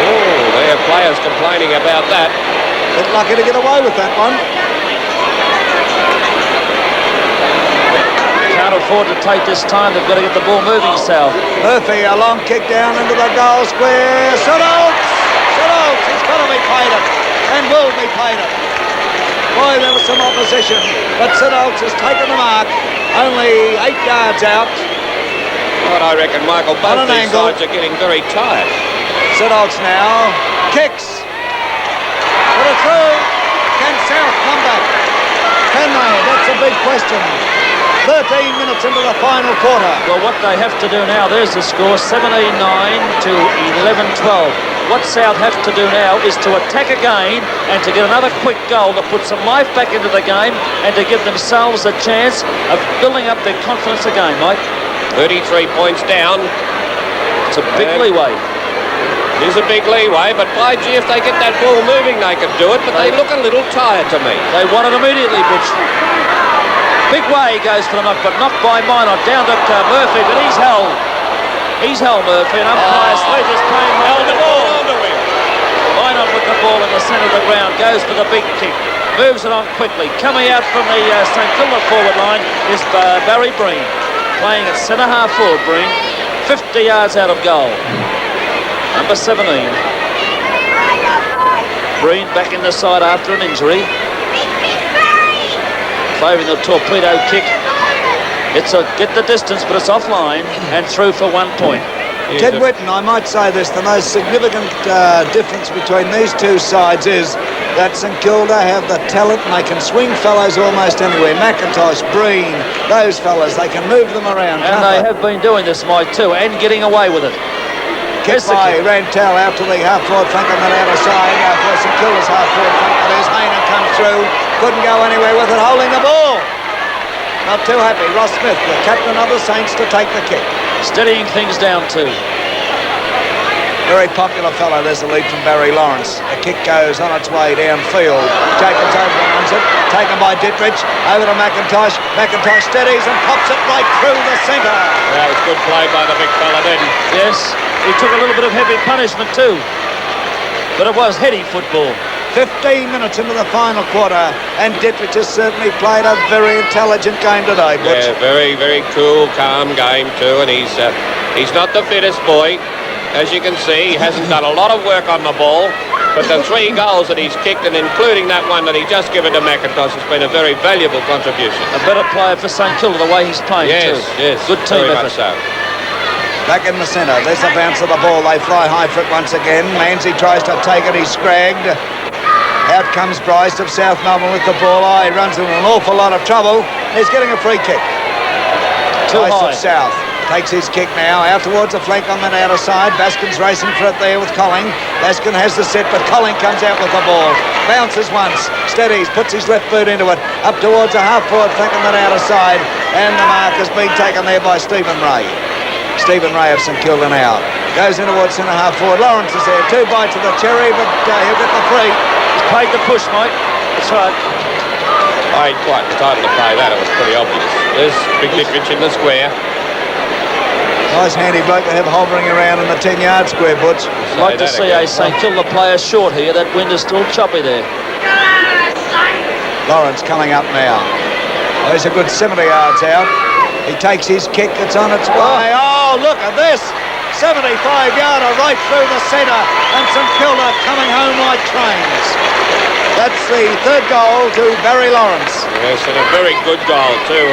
Oh, there are players complaining about that. Bit lucky to get away with that one. Can't afford to take this time. They've got to get the ball moving, South. Murphy, a long kick down into the goal square. Sidolts! Sidolts! He's got to be paid it, and will be paid it. Boy, there was some opposition, but Sidolts has taken the mark. Only 8 yards out. What I reckon, Michael, both these sides are getting very tired. Sidolts now kicks. Put it through. Can South come back? Can they? That's a big question. 13 minutes into the final quarter. Well, what they have to do now, there's the score, 17-9 to 11-12. What South have to do now is to attack again and to get another quick goal to put some life back into the game and to give themselves a chance of building up their confidence again, Mike. 33 points down. It's a big leeway. It is a big leeway, but by gee, if they get that ball moving, they could do it, but they look a little tired to me. They want it immediately, Butch. Big way goes for the knock, but knocked by Minot down to Murphy, but he's held. He's held Murphy, and umpire Slate is playing held the ball. Minot with the ball in the centre of the ground, goes for the big kick, moves it on quickly. Coming out from the St. Kilda forward line is Barry Breen, playing at centre half forward. Breen, 50 yards out of goal. Number 17. Breen back in the side after an injury. Favouring the torpedo kick. It's a get the distance, but it's offline and through for 1 point. Ted Whitten, I might say this, the most significant difference between these two sides is that St. Kilda have the talent and they can swing fellows almost anywhere. McIntosh, Breen, those fellas, they can move them around. And they have been doing this, Mike, too, and getting away with it. Kick by Rantel out to the half-forward flank on that outer side for St. Kilda's half-forward flank. There's Hayner comes through, couldn't go anywhere with it, holding the ball. Not too happy. Ross Smith, the captain of the Saints, to take the kick. Steadying things down too. Very popular fellow. There's a lead from Barry Lawrence. The kick goes on its way downfield. Jacobs overruns it. Taken by Dittrich. Over to McIntosh. McIntosh steadies and pops it right through the centre. That was good play by the big fella then. Yes, he took a little bit of heavy punishment too. But it was heady football. 15 minutes into the final quarter, and Dittrich has certainly played a very intelligent game today. Yeah, very, very cool, calm game too, and he's not the fittest boy. As you can see, he hasn't done a lot of work on the ball, but the 3 goals that he's kicked, and including that one that he just given to McIntosh, has been a very valuable contribution. A better player for St. Kilda, the way he's playing too. Yes, good team very effort. much so. Back in the centre, there's a bounce of the ball. They fly high for it once again. Manzi tries to take it, he's scragged. Out comes Bryce of South Melbourne with the ball. He runs into an awful lot of trouble. He's getting a free kick. Bryce of South takes his kick now out towards the flank on that outer side. Baskin's racing for it there with Colling. Baskin has the set, but Colling comes out with the ball. Bounces once, steadies, puts his left boot into it. Up towards the half-forward flank on that outer side. And the mark has been taken there by Stephen Ray. Stephen Ray of St. Kilda now. Goes in towards centre half-forward. Lawrence is there. 2 bites of the cherry, but he'll get the free. He's paid the push, Mike. That's right. I ain't quite entitled to play that. It was pretty obvious. There's Big Dittrich in the square. Nice handy bloke to have hovering around in the 10-yard square, Butch. I'd like to see a St. Kilda player short here. That wind is still choppy there. Lawrence coming up now. There's a good 70 yards out. He takes his kick. It's on its way. Oh, look at this. 75-yarder right through the centre, and St Kilda coming home like trains. That's the third goal to Barry Lawrence. Yes, and a very good goal too.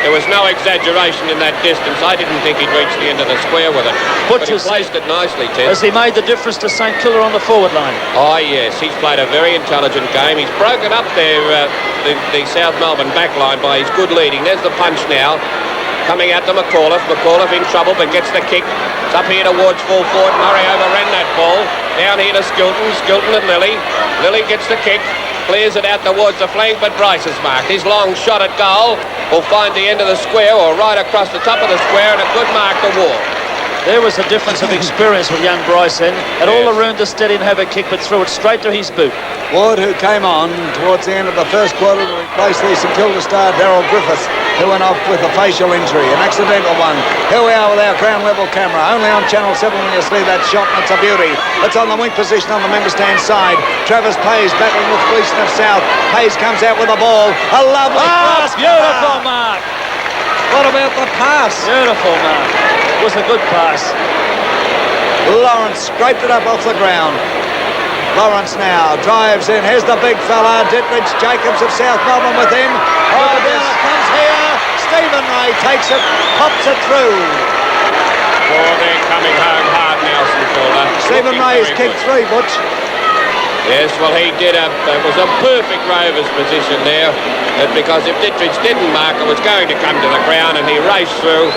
There was no exaggeration in that distance. I didn't think he'd reach the end of the square with it. But he placed it nicely, Ted. Has he made the difference to St Kilda on the forward line? Oh, yes. He's played a very intelligent game. He's broken up there, the South Melbourne back line by his good leading. There's the punch now. Coming out to McAuliffe. McAuliffe in trouble, but gets the kick. It's up here towards full forward. Murray overran that ball. Down here to Skilton. Skilton and Lilly. Lilly gets the kick. Clears it out towards the flank, but Bryce is marked. His long shot at goal will find the end of the square, or right across the top of the square, and a good mark to Ward. There was a difference of experience with young Bryce then. Had all the room to steady and have a kick, but threw it straight to his boot. Ward, who came on towards the end of the first quarter to replace the St Kilda star Darryl Griffiths, who went off with a facial injury, an accidental one. Here we are with our ground level camera, only on Channel 7 when you see that shot, and it's a beauty. It's on the wing position on the member stand side. Travis Payes battling with Gleeson of South. Payes comes out with the ball. A lovely pass. Beautiful mark. What about the pass? Beautiful mark. It was a good pass. Lawrence scraped it up off the ground. Lawrence now drives in. Here's the big fella, Ditridge Jacobs of South Melbourne with him. Oh, down it comes here. Stephen Ray takes it, pops it through. Oh, they're coming home hard now, St Kilda. Stephen Ray has kicked three, Butch. Yes, well, he did. It was a perfect Rovers position there, because if Ditridge didn't mark, it was going to come to the ground, and he raced through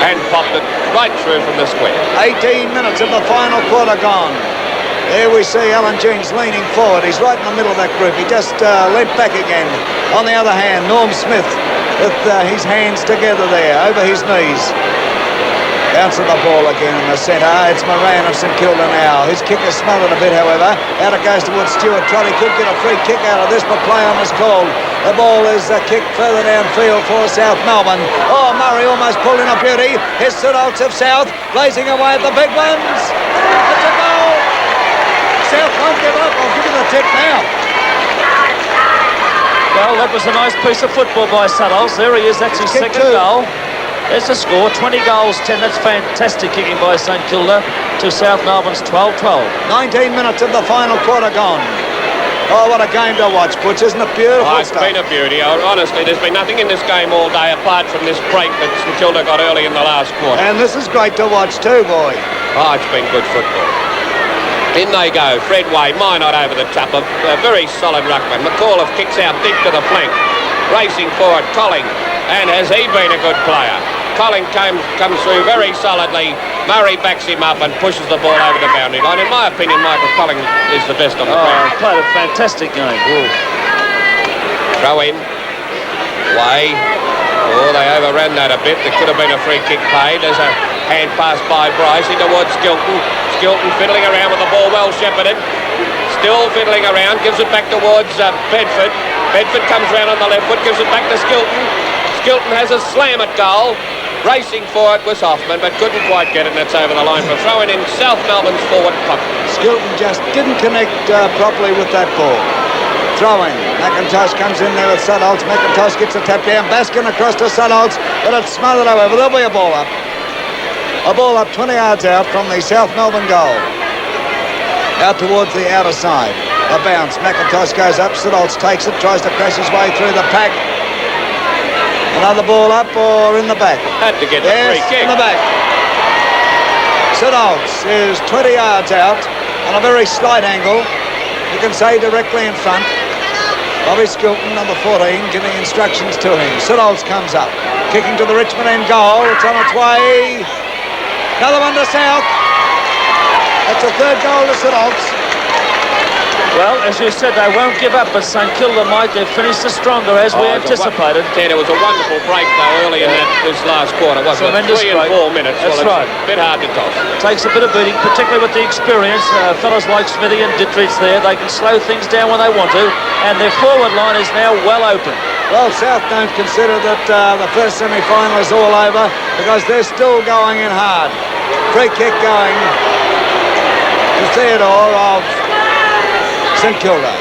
and popped it right through from the square. 18 minutes of the final quarter gone. There we see Alan Jeans leaning forward. He's right in the middle of that group. He just leant back again. On the other hand, Norm Smith with his hands together there over his knees. Bouncing the ball again in the centre. It's Moran of St Kilda now. His kick is smothered a bit, however. Out it goes towards Stuart Trott. He could get a free kick out of this, but play on is called. The ball is kicked further downfield for South Melbourne. Oh, Murray almost pulled in a beauty. Here's St Olds of South blazing away at the big ones. It's a goal. South won't give up. I'll give you the tip now. Well, that was a nice piece of football by Suttles. There he is. That's his second goal. There's the score, 20 goals, 10. That's fantastic kicking by St Kilda to South Melbourne's 12-12. 19 minutes of the final quarter gone. Oh, what a game to watch, Butch. Isn't it beautiful Oh, it's stuff? been a beauty. Honestly, there's been nothing in this game all day apart from this break that St Kilda got early in the last quarter. And this is great to watch too, boy. Oh, it's been good football. In they go. Fred Way, Minot over the top. A very solid ruckman. McAuliffe kicks out deep to the flank. Racing forward, Colling. And has he been a good player? Colling comes through very solidly. Murray backs him up and pushes the ball over the boundary line. In my opinion, Michael Colling is the best on the ground. Played a fantastic game. Throw in. Way. Oh, they overran that a bit. There could have been a free kick paid. There's a hand pass by Bryce in towards Skilton. Skilton fiddling around with the ball, well shepherded. Still fiddling around, gives it back towards Bedford. Bedford comes round on the left foot, gives it back to Skilton. Skilton has a slam at goal. Racing for it was Hoffman, but couldn't quite get it, and that's over the line for throwing in South Melbourne's forward pocket. Skilton just didn't connect properly with that ball. Throwing. McIntosh comes in there with Suttles. McIntosh gets a tap down. Baskin across to Suttles, but it's smothered however. There'll be a ball up. A ball up 20 yards out from the South Melbourne goal. Out towards the outer side. A bounce. McIntosh goes up. Suttles takes it, tries to crash his way through the pack. Another ball up or in the back? Had to get the free kick. In the back. St Olds is 20 yards out on a very slight angle. You can say directly in front. Bobby Skilton, number 14, giving instructions to him. St Olds comes up. Kicking to the Richmond end goal. It's on its way. Another one to South. That's a third goal to St Olds. Well, as you said, they won't give up, but St Kilda might. They've finished the stronger, as we anticipated. Ted, it was a wonderful break, though, early in this last quarter, wasn't it? Tremendous 3 and 4 minutes. That's well, right. A bit hard to toss. Takes a bit of beating, particularly with the experience. Fellas like Smithy and Ditridge there, they can slow things down when they want to, and their forward line is now well open. Well, South don't consider that the first semi-final is all over because they're still going in hard. Free kick going to Theodore of St Kilda.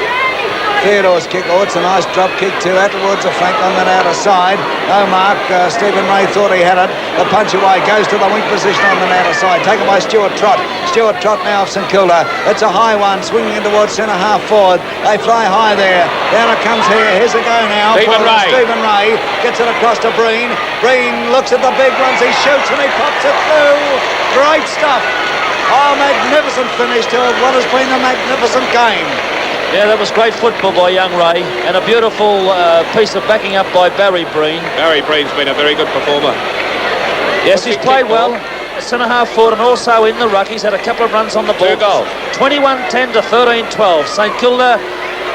Theodore's kick. Oh, it's a nice drop kick too out towards the flank on that outer side. No mark. Stephen Ray thought he had it. The punch away goes to the wing position on the outer side. Taken by Stuart Trott. Stuart Trott now of St Kilda. It's a high one, swinging in towards centre half forward. They fly high there. Down it comes here. Here's a go now. Stephen Ray gets it across to Breen. Breen looks at the big ones. He shoots and he pops it through. Great stuff. Oh, magnificent finish to what has been a magnificent game. Yeah, that was great football by young Ray, and a beautiful piece of backing up by Barry Breen. Barry Breen's been a very good performer. Yes, he's played well. Centre half forward and also in the ruck. He's had a couple of runs on the ball. 2 goals. 21-10 to 13-12. St Kilda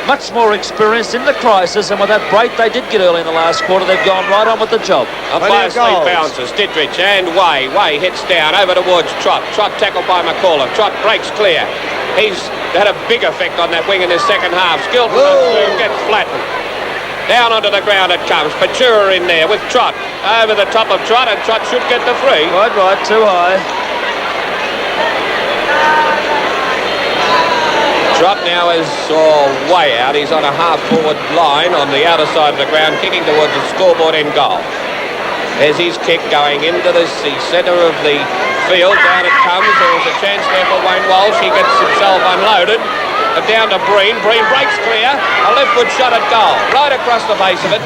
much more experienced in the crisis, and with that break they did get early in the last quarter, they've gone right on with the job. Umpire Sleep bounces. Didrich and Way. Way hits down over towards Trott. Trott tackled by McCullough. Trott breaks clear. He's had a big effect on that wing in this second half. Skilton gets flattened. Down onto the ground it comes. Pachura in there with Trott. Over the top of Trott, and Trott should get the free. Right, too high. Trott now is way out. He's on a half-forward line on the outer side of the ground, kicking towards the scoreboard end goal. There's his kick going into the centre of the field. Down it comes. There's a chance there for Wayne Walsh. He gets himself unloaded. Down to Breen. Breen breaks clear. A leftward shot at goal. Right across the face of it.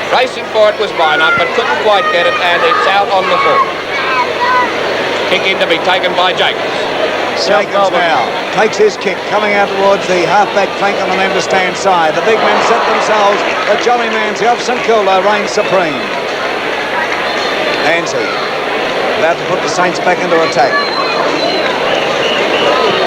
Racing for it was Minot, but couldn't quite get it, and it's out on the full. Kick in to be taken by Jacobs. Jacobs now takes his kick, coming out towards the half-back flank on the member stand side. The big men set themselves, but Johnny Manzi of St Kilda reigns supreme. Manzi about to put the Saints back into attack.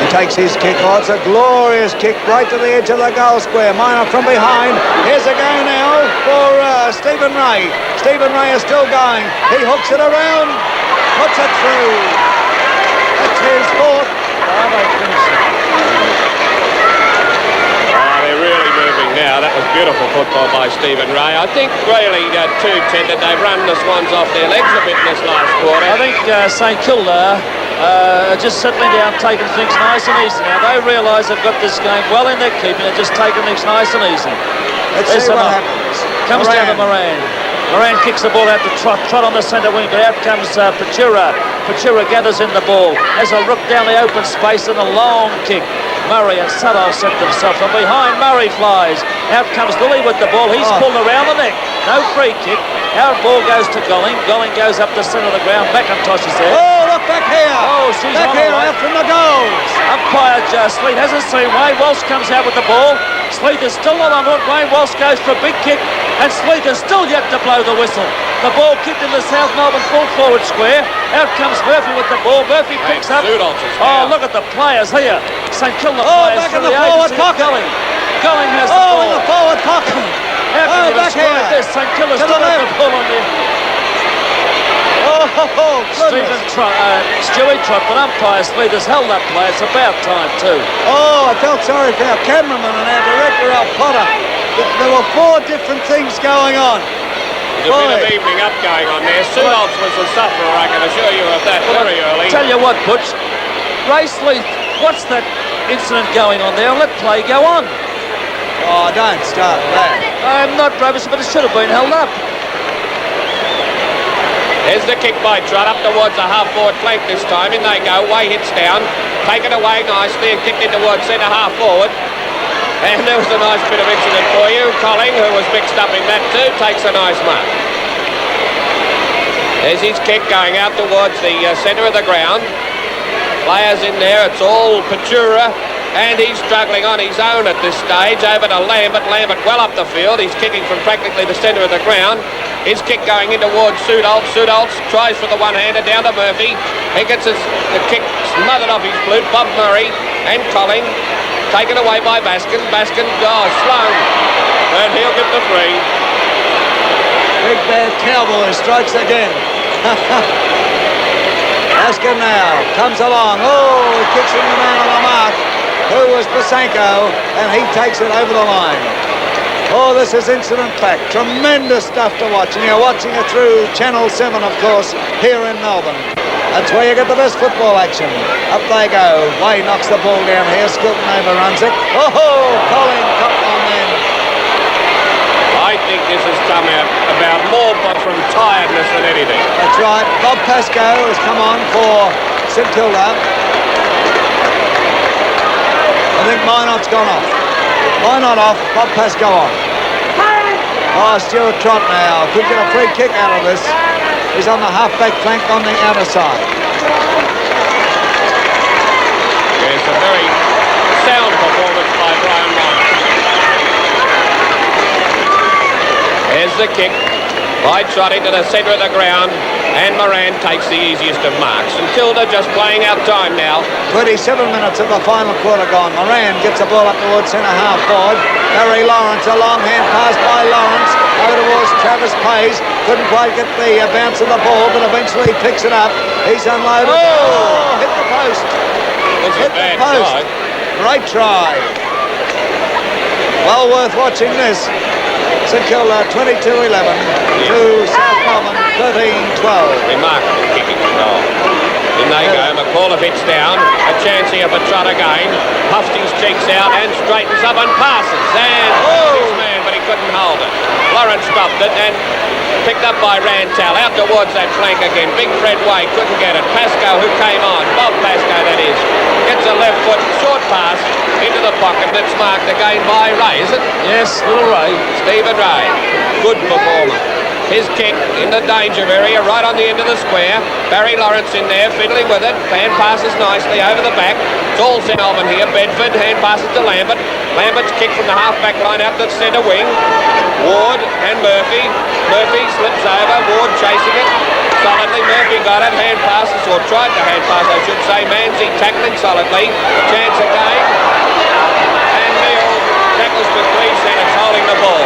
He takes his kick. Oh, it's a glorious kick right to the edge of the goal square. Minor from behind. Here's a go now for Stephen Ray. Stephen Ray is still going. He hooks it around, puts it through. That's his fourth. They're really moving now. That was beautiful football by Stephen Ray. I think really too tender. They've run the Swans off their legs a bit in this last quarter. I think St Kilda just settling down, taking things nice and easy now. They realise they've got this game well in their keeping. They're just taking things nice and easy. Let's see what happens. Comes down to Moran. Moran kicks the ball out to Trott. Trott on the centre wing, but out comes Pachura. Pachura gathers in the ball. Has a look down the open space and a long kick. Murray and Suttle set themselves. From behind, Murray flies. Out comes Lilly with the ball. He's pulled around the neck. No free kick. Out ball goes to Golling. Golling goes up the centre of the ground. McIntosh is there. Oh, look back here. Oh, she's back on here right. out from the goals. Umpire Sleeth hasn't seen Wayne Walsh comes out with the ball. Sleeth is still not on it. Wayne Walsh goes for a big kick, and Sleeth is still yet to blow the whistle. The ball kicked in the South Melbourne full forward square. Out comes Murphy with the ball. Murphy picks up. Oh, look at the players here. St Kilda players back in from the forward pocket. Golling has the ball. In the forward pocket. How can you describe this? St Kilda still has the ball on there. Stephen Trott, Stewie Trott, but umpire Sleeth has held that play. It's about time too. Oh, I felt sorry for our cameraman and our director, Al Potter. There were 4 different things going on. There's a bit of evening up going on there. Sudolph was the sufferer, I can assure you of that, very early. Tell you what, Butch, Ray Sleeth, what's that incident going on there? Let play go on. Oh, don't start that. I'm not rubbish, but it should have been held up. There's the kick by Trott up towards the half-forward flank this time. In they go. Way hits down. Taken away nicely and kicked in towards centre half-forward. And there was a nice bit of incident for you. Colling, who was mixed up in that too, takes a nice mark. There's his kick going out towards the centre of the ground. Players in there. It's all Pachura. And he's struggling on his own at this stage. Over to Lambert. Lambert well up the field. He's kicking from practically the centre of the ground. His kick going in towards Sudolph. Sudolph tries for the one-hander down to Murphy. He gets the kick smothered off his flute. Bob Murray and Colling taken away by Baskin. Baskin, Sloan. And he'll get the free. Big bad cowboy strikes again. Baskin now comes along. Oh, he kicks in the man on the mark, who was Pasenko, and he takes it over the line. Oh, this is incident-packed. Tremendous stuff to watch, and you're watching it through Channel 7, of course, here in Melbourne. That's where you get the best football action. Up they go. Way knocks the ball down here. Skilton overruns it. Oh, Colin cut on I think this has come out about more from tiredness than anything. That's right. Bob Pascoe has come on for St Kilda. I think Minot's gone off. Minot off, Bob Pascoe on. Oh, Stuart Trott now could get a free kick out of this. He's on the half-back flank on the outer side. Yes, a very sound performance by Brian Minot. There's the kick by Trott into the centre of the ground, and Moran takes the easiest of marks. And Kilda just playing out time now. 27 minutes of the final quarter gone. Moran gets the ball up towards centre-half forward. Barry Lawrence, a long hand pass by Lawrence over towards Travis Pays. Couldn't quite get the bounce of the ball, but eventually picks it up. He's unloaded. Oh, hit the post. Hit the post. Try. Great try. Well worth watching this. St Kilda 22-11 to South Melbourne 13-12. Remarkable kicking goal. In they go. McAuliffe down. A chance here for Trott again. Puffs his cheeks out and straightens up and passes. And his man, but he couldn't hold it. Lawrence stopped it and picked up by Rantel. Out towards that flank again. Big Fred Way couldn't get it. Pascoe, who came on. Bob Pascoe, that is. Gets a left foot short pass into the pocket. That's marked again by Ray, is it? Yes, little Ray. Stephen Ray. Good performer. His kick in the danger area, right on the end of the square. Barry Lawrence in there, fiddling with it. Hand passes nicely over the back. It's all St Melbourne here. Bedford, hand passes to Lambert. Lambert's kick from the half-back line out to the centre wing. Ward and Murphy. Murphy slips over. Ward chasing it solidly. Murphy got it. Hand passes, or tried to hand pass, I should say. Manzi tackling solidly. Chance again. And Neil tackles with 3 centres, holding the ball.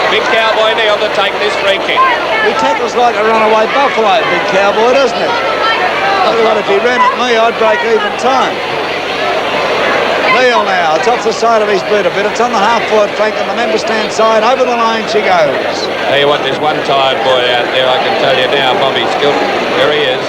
Big Cowboy Neil to take this free kick. He tackles like a runaway buffalo, Big Cowboy, doesn't he? Otherwise, if he ran at me, I'd break even time. Neil now, it's off the side of his boot a bit. It's on the half-forward flank on the member stand side. Over the line she goes. Tell you what, there's one tired boy out there, I can tell you now, Bobby Skilton. There he is.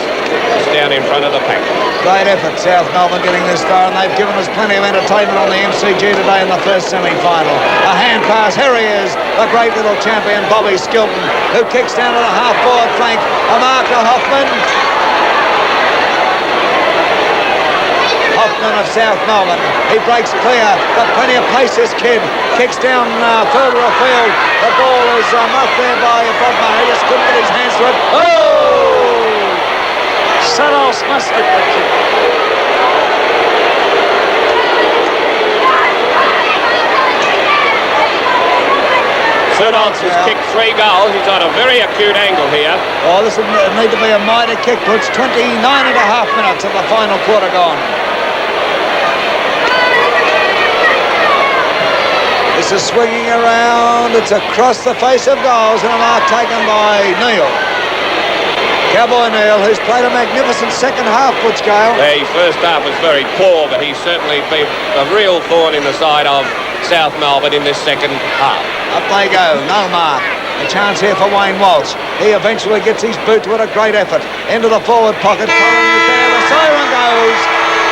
He's down in front of the pack. Great effort, South Melbourne getting this far, and they've given us plenty of entertainment on the MCG today in the first semi-final. A hand pass, here he is, the great little champion, Bobby Skilton, who kicks down to the half-forward flank. A mark to Hoffman. Hoffman of South Melbourne. He breaks clear, got plenty of pace, this kid. Kicks down further afield. The ball is knocked there by Bob Murray. Just couldn't get his hands to it. Oh! Saros must get the kick. Saros has kicked 3 goals. He's on a very acute angle here. Oh, this will need to be a mighty kick. It's 29.5 minutes of the final quarter gone. This is swinging around. It's across the face of goals and a mark taken by Neil. Cowboy Neil, who's played a magnificent second half, Butch Gale. The first half was very poor, but he's certainly been a real thorn in the side of South Melbourne in this second half. Up they go, no mark. A chance here for Wayne Walsh. He eventually gets his boot to it, a great effort. Into the forward pocket, Collins is there, the siren goes.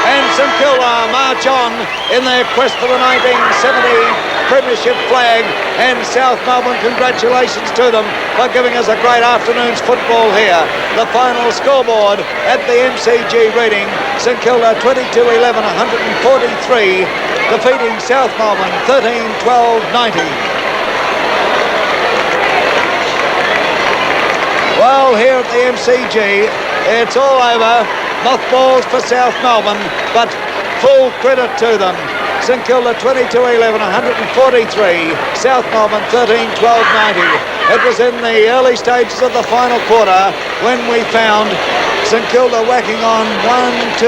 And St Kilda march on in their quest for the 1970 Premiership flag, and South Melbourne, congratulations to them for giving us a great afternoon's football here. The final scoreboard at the MCG reading, St Kilda 22-11, 143, defeating South Melbourne 13-12-90. Well, here at the MCG, it's all over. Mothballs for South Melbourne, but full credit to them. St Kilda 22-11, 143. South Melbourne 13-12-90. It was in the early stages of the final quarter when we found St Kilda whacking on 3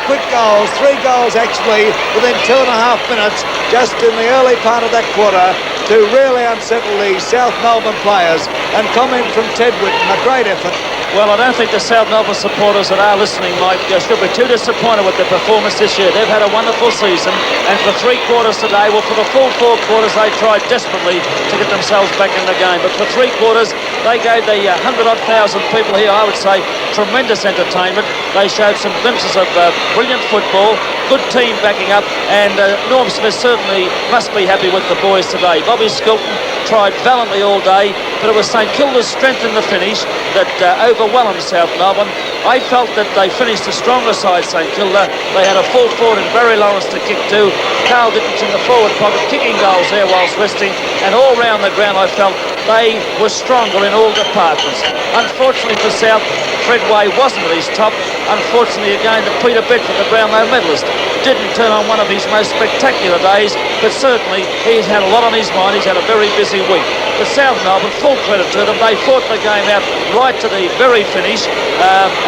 quick goals. 3 goals actually within 2.5 minutes, just in the early part of that quarter, to really unsettle the South Melbourne players. And comment from Ted Whitten, a great effort. Well, I don't think the South Melbourne supporters that are listening, Mike, should be too disappointed with their performance this year. They've had a wonderful season, and for 3 quarters today, well, for the full 4 quarters, they tried desperately to get themselves back in the game. But for 3 quarters, they gave the 100-odd thousand people here, I would say, tremendous entertainment. They showed some glimpses of brilliant football, good team backing up, and Norm Smith certainly must be happy with the boys today. Bobby Skilton tried valiantly all day, but it was St Kilda's strength in the finish that overwhelmed South Melbourne. I felt that they finished the stronger side, St Kilda. They had a full forward in Barry Lawrence to kick to. Carl Dickens in the forward pocket, kicking goals there whilst resting. And all round the ground, I felt they were stronger in all departments. Unfortunately for South, Fred Way wasn't at his top. Unfortunately again, the Peter Bedford, the Brownlow medalist, didn't turn on one of his most spectacular days, but certainly he's had a lot on his mind. He's had a very busy week. But South Melbourne, full credit to them, they fought the game out right to the very finish.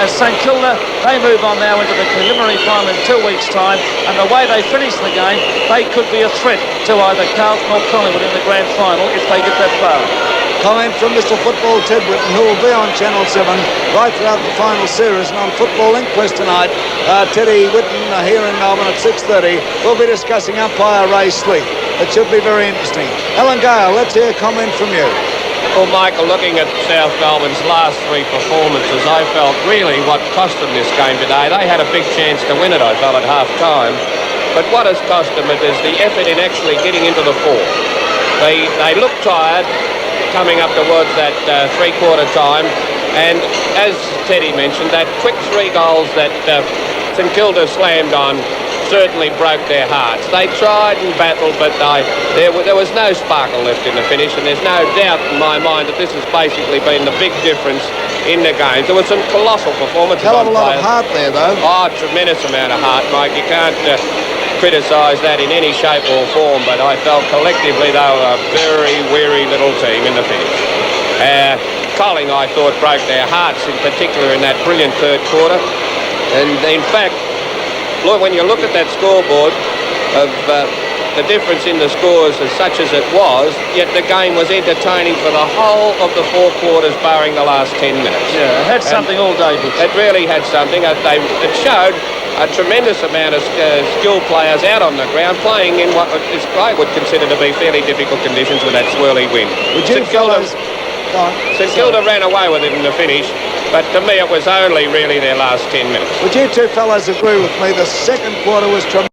As St Kilda, they move on now into the preliminary final in 2 weeks' time, and the way they finish the game, they could be a threat to either Carlton or Collingwood in the grand final if they get that far. Comment from Mr. Football Ted Whitten, who will be on Channel 7 right throughout the final series, and on Football Inquest tonight, Teddy Whitten here in Melbourne at 6:30 will be discussing umpire Ray Sleek. It should be very interesting. Alan Gale, let's hear a comment from you. Well, Michael, looking at South Melbourne's last 3 performances, I felt really what cost them this game today. They had a big chance to win it, I felt, at half-time. But what has cost them it is the effort in actually getting into the fourth. They look tired coming up towards that 3-quarter time, and as Teddy mentioned, that quick 3 goals that St Kilda slammed on certainly broke their hearts. They tried and battled, but there was no sparkle left in the finish, and there's no doubt in my mind that this has basically been the big difference in the games. There was some colossal performances. Hell of a lot of heart there, though. Oh, tremendous amount of heart, Mike. You can't criticise that in any shape or form, but I felt collectively they were a very weary little team in the finish. Colling, I thought, broke their hearts, in particular in that brilliant 3rd quarter. And in fact, look, when you look at that scoreboard of the difference in the scores as such as it was, yet the game was entertaining for the whole of the 4 quarters, barring the last 10 minutes. Yeah, it had something all day. It really had something. It showed a tremendous amount of skilled players out on the ground, playing in what I would consider to be fairly difficult conditions with that swirly wind. St Kilda ran away with it in the finish, but to me it was only really their last 10 minutes. Would you two fellas agree with me? The 2nd quarter was tremendous.